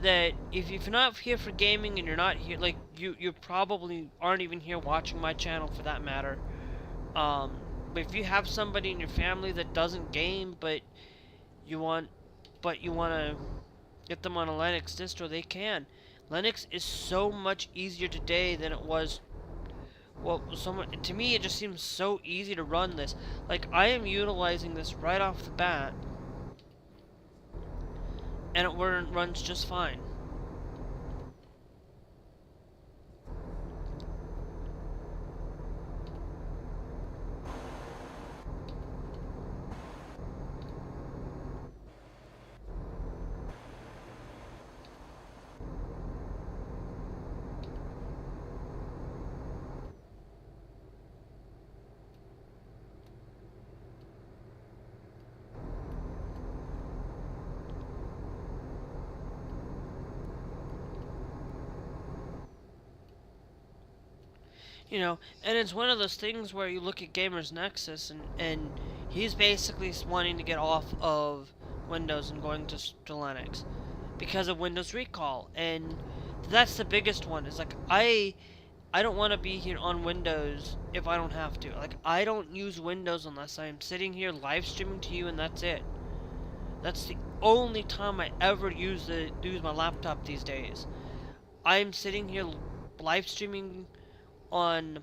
that if you're not here for gaming and you're not here, like, you probably aren't even here watching my channel for that matter. But if you have somebody in your family that doesn't game, you want you want to get them on a Linux distro, they can. Linux is so much easier today than it was. Well, to me, it just seems so easy to run this. Like, I am utilizing this right off the bat, and it runs just fine. And it's one of those things where you look at Gamers Nexus, and he's basically wanting to get off of Windows and going to Linux because of Windows recall, and that's the biggest one. Is like, I don't want to be here on Windows if I don't have to. Like, I don't use Windows unless I'm sitting here live streaming to you, and that's it. That's the only time I ever use my laptop these days. I'm sitting here live streaming on.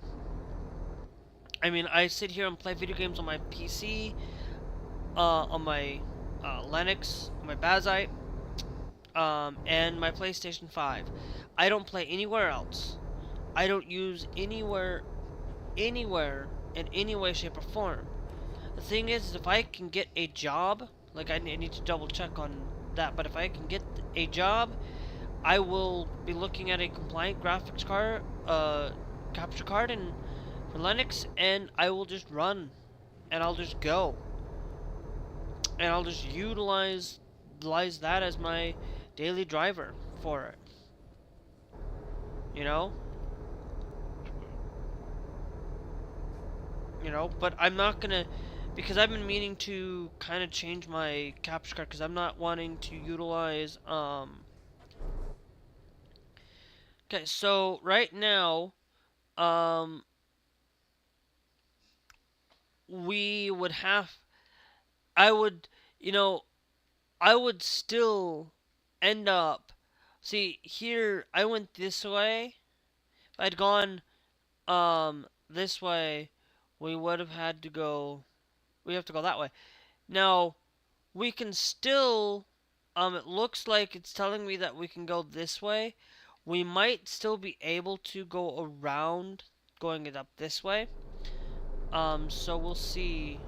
I sit here and play video games on my PC, on my Linux, on my Bazite, and my PlayStation 5. I don't play anywhere else. I don't use anywhere, in any way, shape, or form. The thing is, if I can get a job, like, I need to double check on that, but if I can get a job, I will be looking at a compliant graphics card, capture card, and for Linux, and I will just run, and I'll just go, and I'll just utilize that as my daily driver for it. You know, but I'm not gonna, because I've been meaning to kind of change my capture card because I'm not wanting to utilize. Okay, so right now, um, we would have. I would, you know, I would still end up. See, here I went this way, I'd gone this way, we would have had to go. We have to go that way. Now we can still. It looks like it's telling me that we can go this way. We might still be able to go around going it up this way. So we'll see.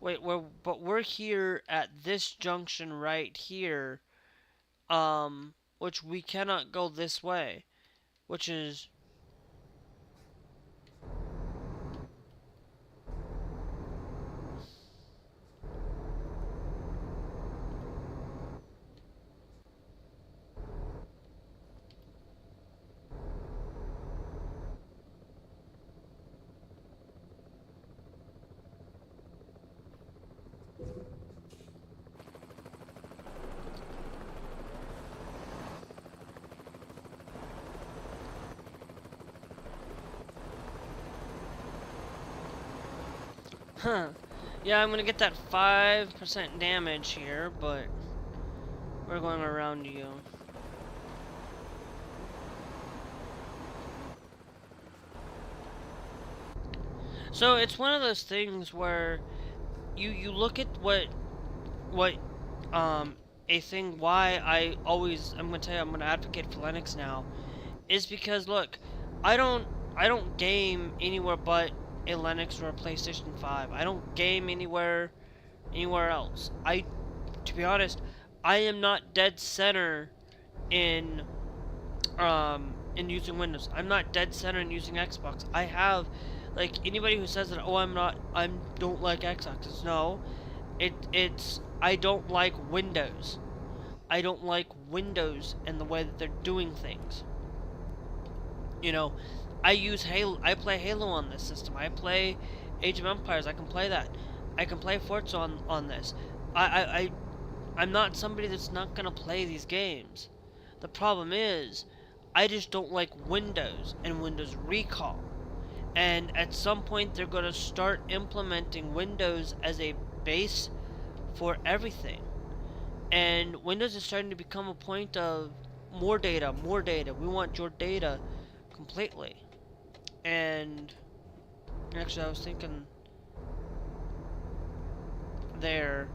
Wait, we're here at this junction right here. Which we cannot go this way, which is huh. Yeah, I'm gonna get that 5% damage here, but we're going around you. So it's one of those things where you look at what a thing why I'm gonna tell you I'm gonna advocate for Linux now is because look, I don't game anywhere but a Linux or a PlayStation 5. I don't game anywhere else. To be honest, I am not dead center in using Windows. I'm not dead center in using Xbox. I have like anybody who says that I don't like Xboxes. No, it's I don't like Windows. I don't like Windows and the way that they're doing things. You know, I use Halo. I play Halo on this system. I play Age of Empires. I can play that. I can play Forza on this. I'm not somebody that's not gonna play these games. The problem is, I just don't like Windows and Windows Recall. And at some point, they're gonna start implementing Windows as a base for everything. And Windows is starting to become a point of more data, more data. We want your data completely. And actually, I was thinking there.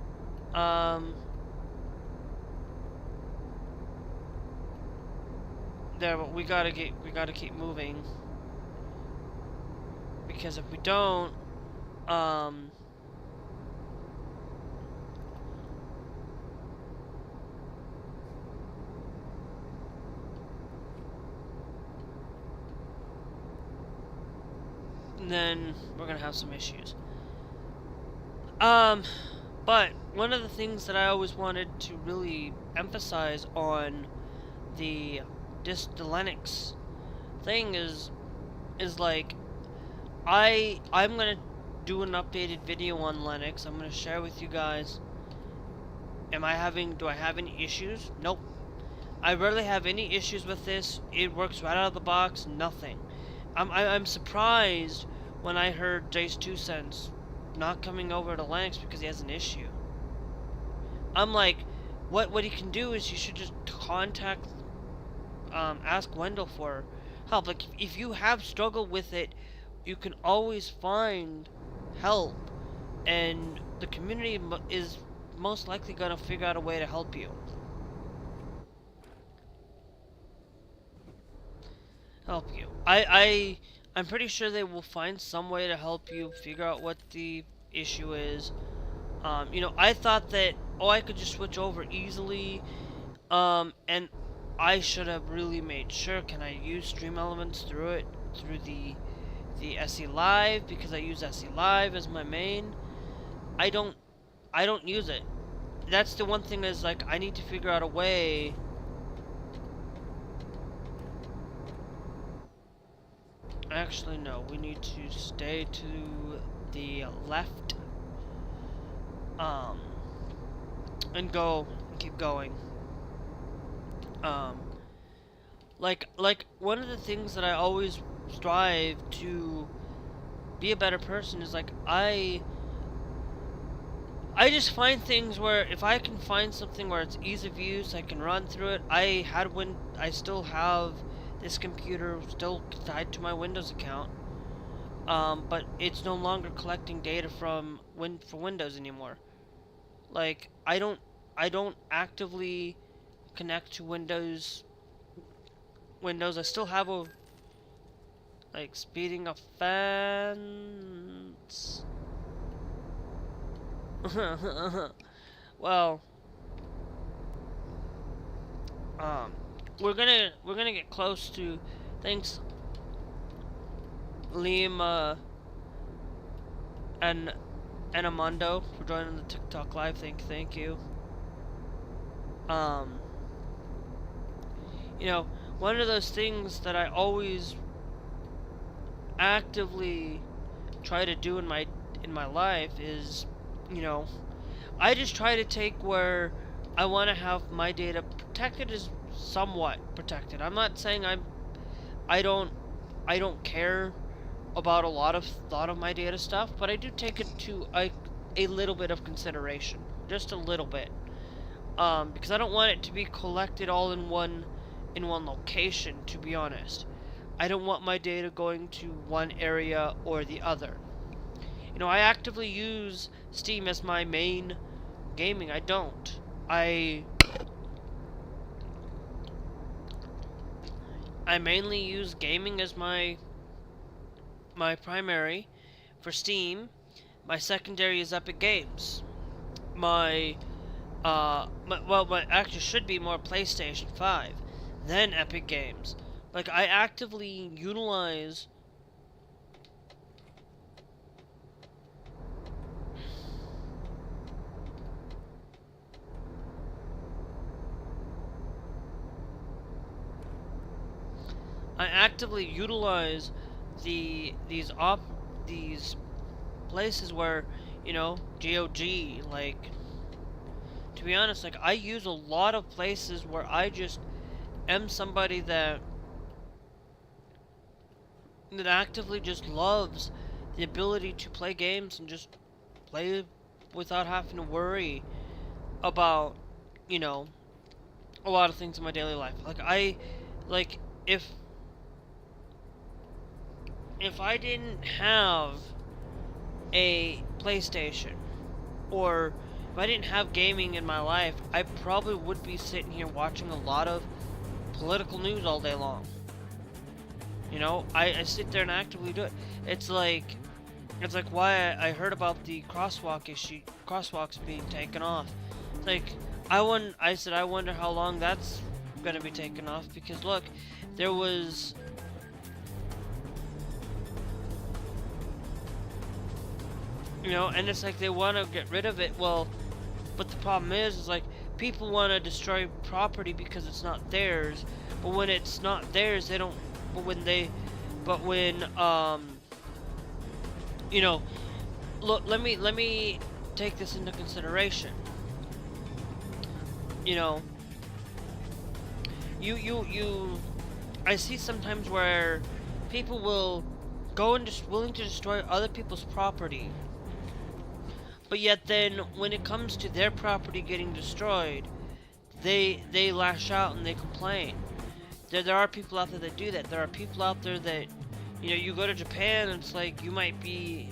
There, but we gotta keep moving because if we don't, then we're gonna have some issues. But one of the things that I always wanted to really emphasize on the Linux thing is like I'm gonna do an updated video on Linux. I'm gonna share with you guys. Do I have any issues? Nope. I rarely have any issues with this. It works right out of the box. Nothing. I'm surprised when I heard Jace 2 cents not coming over to Linux because he has an issue. I'm like, what he can do is you should just contact, ask Wendell for help. Like, if you have struggled with it, you can always find help, and the community is most likely gonna figure out a way to help you. I'm pretty sure they will find some way to help you figure out what the issue is. You know, I thought that, I could just switch over easily, and I should have really made sure, can I use Stream Elements through the SE Live, because I use SE Live as my main. I don't use it. That's the one thing is, like, I need to figure out a way. Actually, no, we need to stay to the left, and keep going. Like one of the things that I always strive to be a better person is like I just find things where if I can find something where it's ease of use, I can run through it. I still have this computer still tied to my Windows account, but it's no longer collecting data from for Windows anymore. Like I don't actively connect to Windows. I still have a like speeding a fence. Well, we're gonna get close to. Thanks, Liam and Amondo for joining the TikTok live. Thank you. You know, one of those things that I always actively try to do in my life is, you know, I just try to take where I want to have my data protected is somewhat protected. I'm not saying I don't care about a lot of my data stuff, but I do take it to a little bit of consideration, just a little bit, because I don't want it to be collected all in one location. To be honest, I don't want my data going to one area or the other. You know, I actively use Steam as my main gaming. I don't. I mainly use gaming as my primary for Steam. My secondary is Epic Games. My actually should be more PlayStation 5, then Epic Games. Like I actively utilize these places where, you know, GOG, like, to be honest, like I use a lot of places where I just am somebody that actively just loves the ability to play games and just play without having to worry about, you know, a lot of things in my daily life. Like if I didn't have a PlayStation, or if I didn't have gaming in my life, I probably would be sitting here watching a lot of political news all day long. You know, I sit there and actively do it. It's like why I heard about the crosswalks being taken off. Like I wonder how long that's gonna be taken off, because look, there was you know, and it's like they want to get rid of it. Well, but the problem is like people want to destroy property because it's not theirs. But when it's not theirs, they don't. But when you know, look, let me take this into consideration. You know, I see sometimes where people will go and just willing to destroy other people's property. But yet then, when it comes to their property getting destroyed, they lash out and they complain. There are people out there that do that. There are people out there that, you know, you go to Japan and it's like you might be...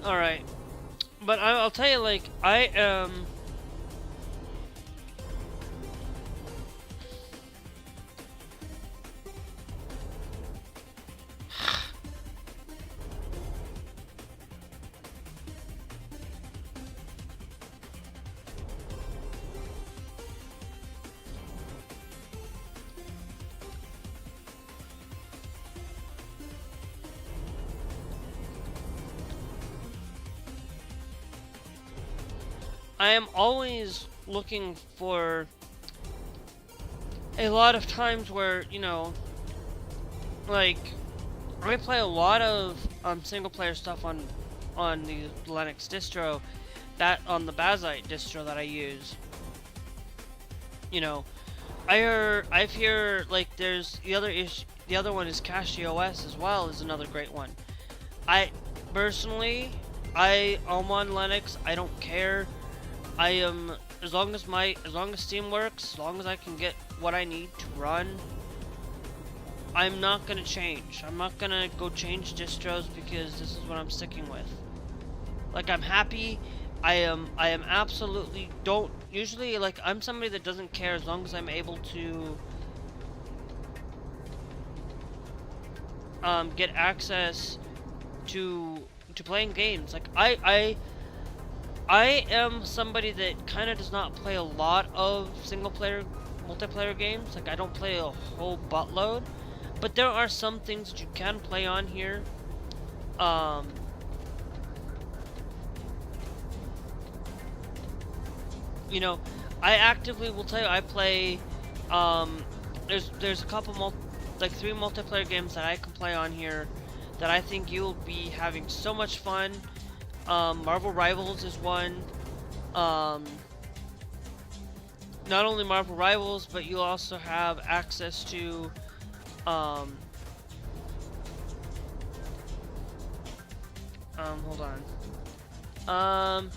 Alright. But I'll tell you, like, I am... I am always looking for a lot of times where, you know, like, I play a lot of single player stuff on the Linux distro, that on the Bazite distro that I use. You know, I've heard like there's the other one is CashieOS as well, is another great one. I personally, I'm on Linux. I don't care. I am, as long as Steam works, as long as I can get what I need to run, I'm not gonna change. I'm not gonna go change distros because this is what I'm sticking with. Like, I'm happy. I am absolutely don't usually, like, I'm somebody that doesn't care as long as I'm able to get access to playing games. Like, I am somebody that kind of does not play a lot of single player multiplayer games. Like, I don't play a whole buttload, but there are some things that you can play on here. You know, I actively will tell you I play. There's a couple like 3 multiplayer games that I can play on here that I think you'll be having so much fun. Marvel Rivals is one. Not only Marvel Rivals, but you'll also have access to hold on.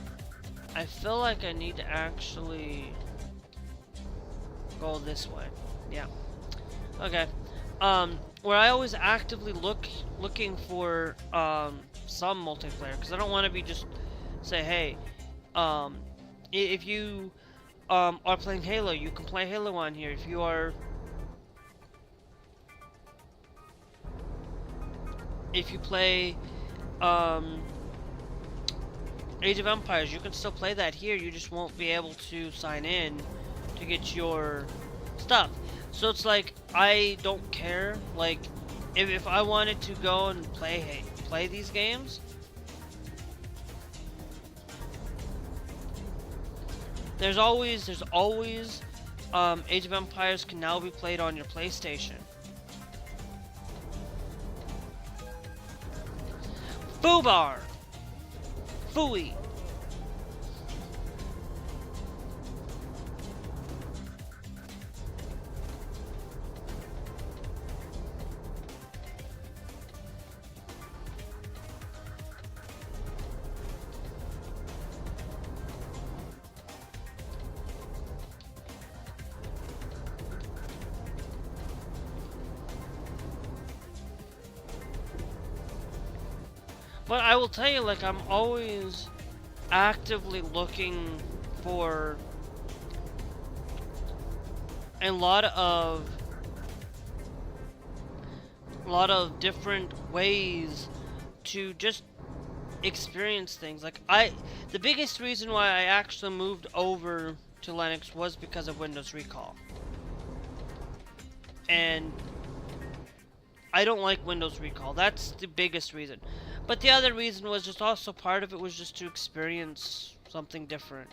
I feel like I need to actually go this way. Yeah. Okay. Where I always actively looking for some multiplayer, because I don't want to be just say, hey, if you are playing Halo, you can play Halo on here. If you are play Age of Empires, you can still play that here. You just won't be able to sign in to get your stuff. So it's like, I don't care. Like, if I wanted to go and play these games, there's always Age of Empires can now be played on your PlayStation. Foobar! Fooey! But I will tell you, like, I'm always actively looking for a lot of different ways to just experience things. Like, the biggest reason why I actually moved over to Linux was because of Windows Recall. And I don't like Windows Recall. That's the biggest reason. But the other reason was just also part of it was just to experience something different.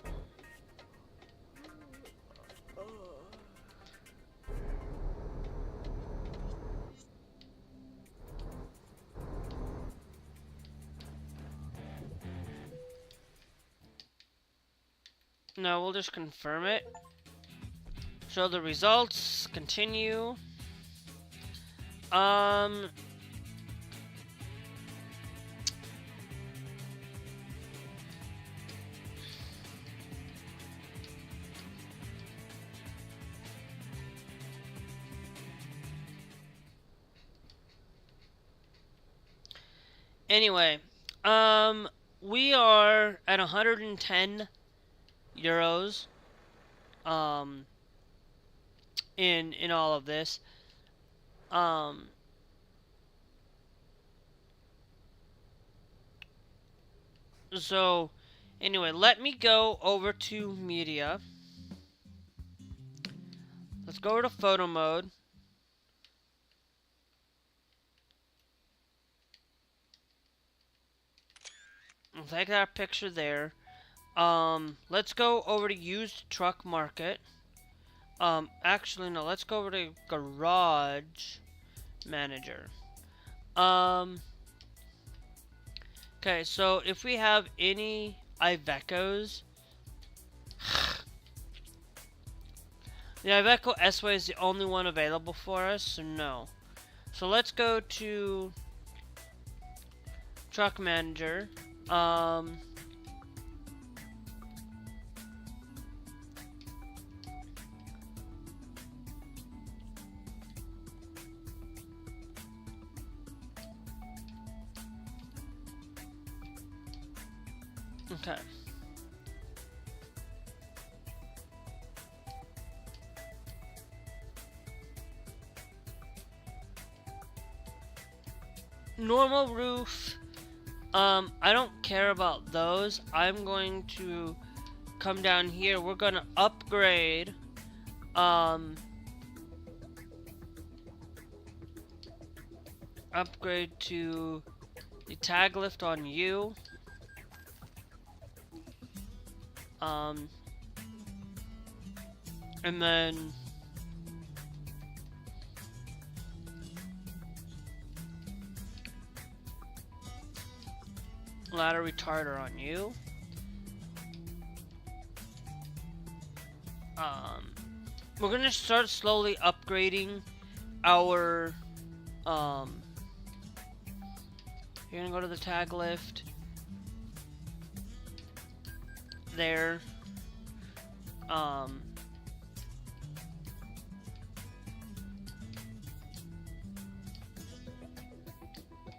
No, we'll just confirm it. Show the results. Continue. Anyway, we are at 110 euros, in all of this. So, anyway, let me go over to media. Let's go over to photo mode. I'll take that picture there. Let's go over to used truck market. Actually, no, let's go over to garage manager. Um, okay, so if we have any Ivecos, the Iveco S-Way is the only one available for us, so no. So let's go to truck manager. Okay. Normal roof. I don't care about those. I'm going to come down here. We're gonna upgrade. Upgrade to the tag lift on you. And then ladder retarder on you. We're gonna start slowly upgrading our you're gonna go to the tag lift there.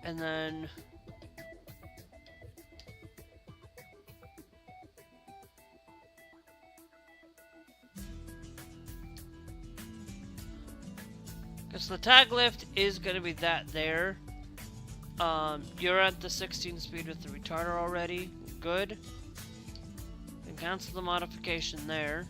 And then because the tag lift is gonna be that there. You're at the 16 speed with the retarder already. Good. Then cancel the modification there.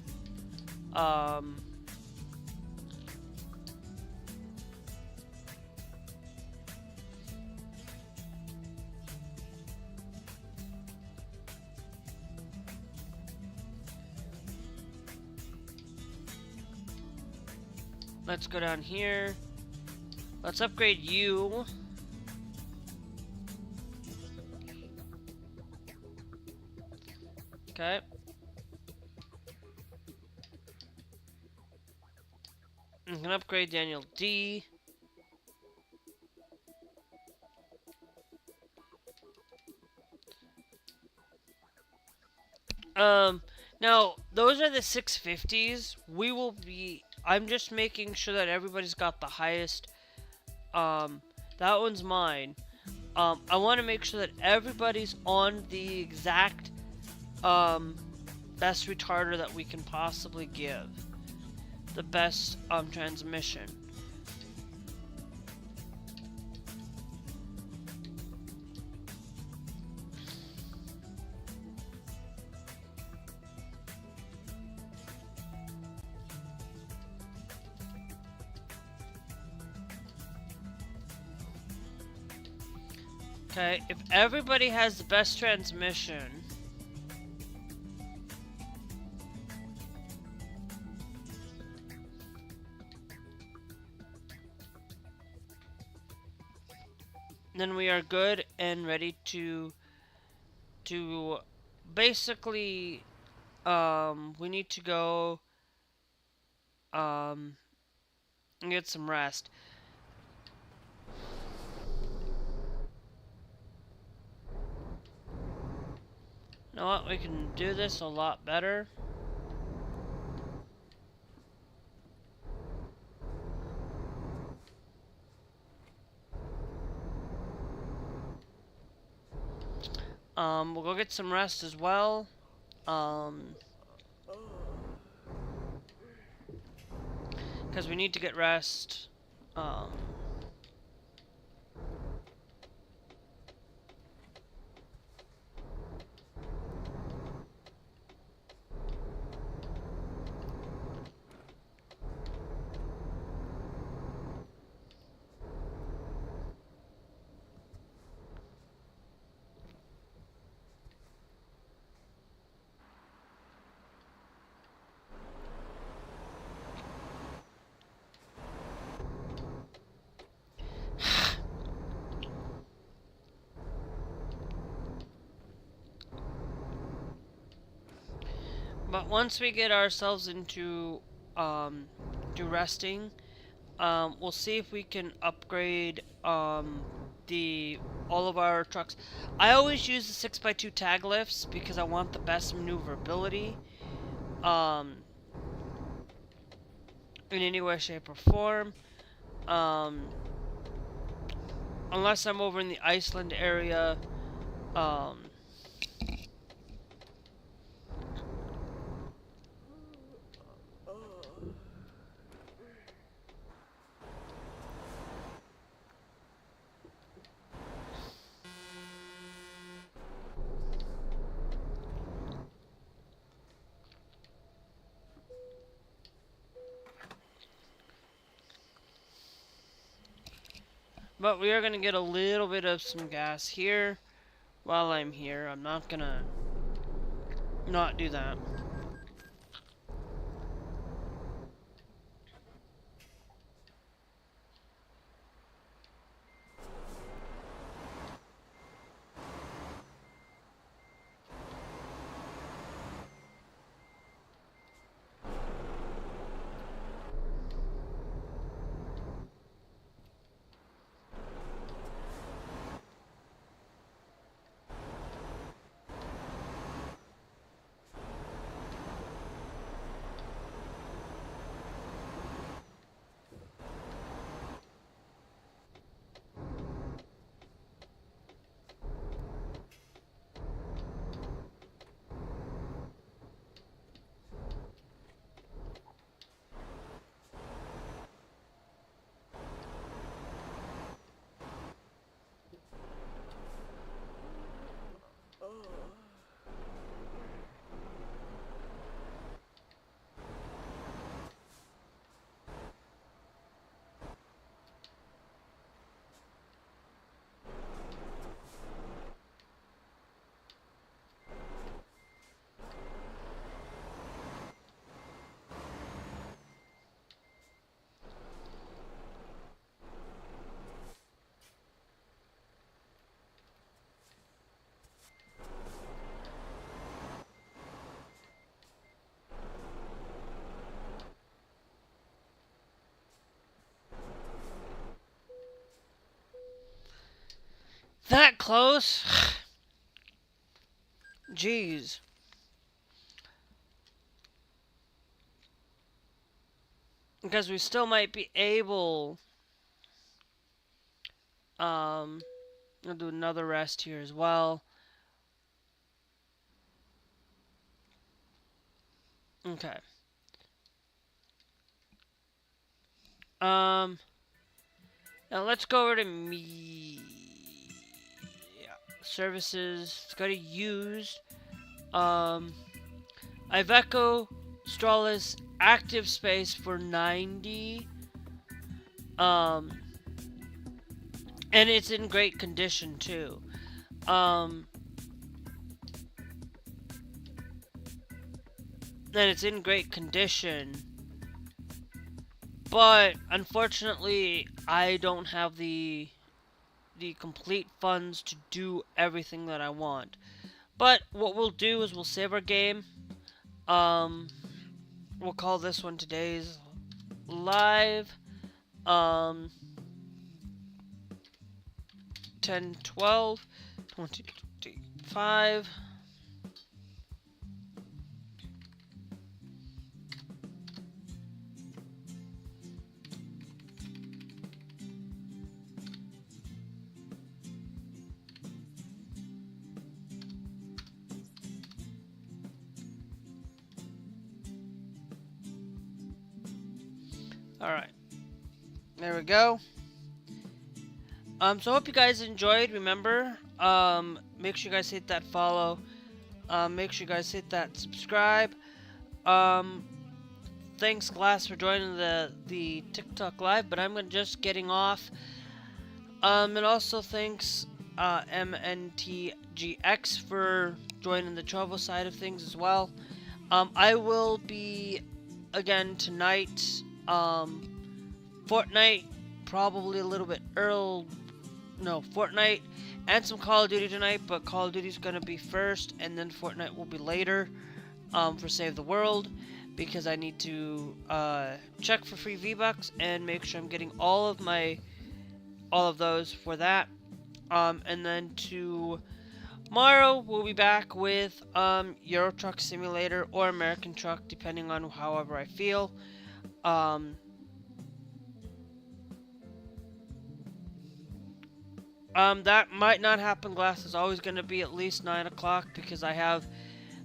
Let's go down here. Let's upgrade you. Okay. I'm gonna upgrade Daniel D. Now, those are the 650s. We will be... I'm just making sure that everybody's got the highest... that one's mine. I want to make sure that everybody's on the exact, best retarder that we can possibly give. The best, transmission. Okay, if everybody has the best transmission, then we are good and ready to basically we need to go and get some rest. You know what? We can do this a lot better. We'll go get some rest as well. Because we need to get rest. But once we get ourselves into to resting, we'll see if we can upgrade the all of our trucks. I always use the 6x2 tag lifts because I want the best maneuverability in any way, shape, or form. Unless I'm over in the Iceland area. But we are going to get a little bit of some gas here while I'm here. I'm not going to not do that. That close? Jeez. Because we still might be able... I'll do another rest here as well. Okay. Now let's go over to services. Let's go to used. Iveco Stralis active space for 90. And it's in great condition too. And it's in great condition. But unfortunately, I don't have the complete funds to do everything that I want. But what we'll do is we'll save our game. We'll call this one today's live. 10/12/2025. Alright. There we go. So I hope you guys enjoyed. Remember, make sure you guys hit that follow. Make sure you guys hit that subscribe. Thanks, Glass, for joining the TikTok live, but I'm just getting off. And also thanks, MNTGX for joining the travel side of things as well. I will be again tonight. Fortnite, probably a little bit early. No, Fortnite and some Call of Duty tonight, but Call of Duty's gonna be first, and then Fortnite will be later. for Save the World, because I need to check for free V-Bucks and make sure I'm getting all of those for that. And then tomorrow we'll be back with Euro Truck Simulator or American Truck, depending on however I feel. That might not happen. Glass is always going to be at least 9 o'clock because I have,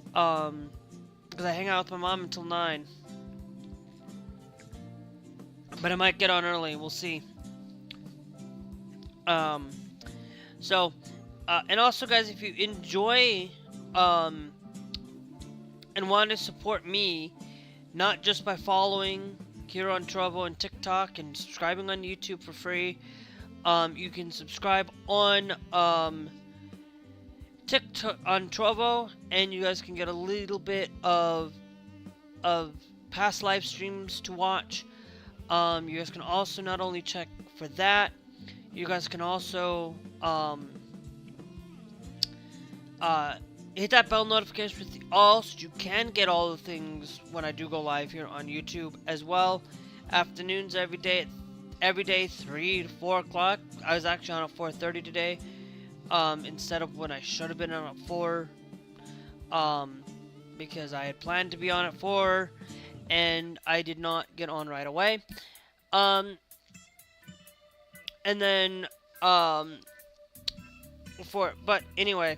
because I hang out with my mom until 9. But I might get on early. We'll see. So, and also, guys, if you enjoy, and want to support me, not just by following here on Trovo and TikTok and subscribing on YouTube for free, you can subscribe on TikTok on Trovo, and you guys can get a little bit of past live streams to watch. You guys can also not only check for that, you guys can also hit that bell notification with the all, so you can get all the things when I do go live here on YouTube as well. Afternoons every day 3 to 4 o'clock. I was actually on at 4:30 today, instead of when I should have been on at 4, because I had planned to be on at 4 and I did not get on right away. And then but anyway,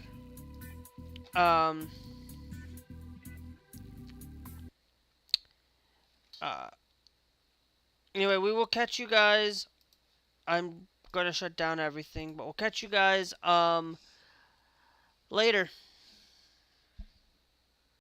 anyway, we will catch you guys. I'm gonna shut down everything, but we'll catch you guys later.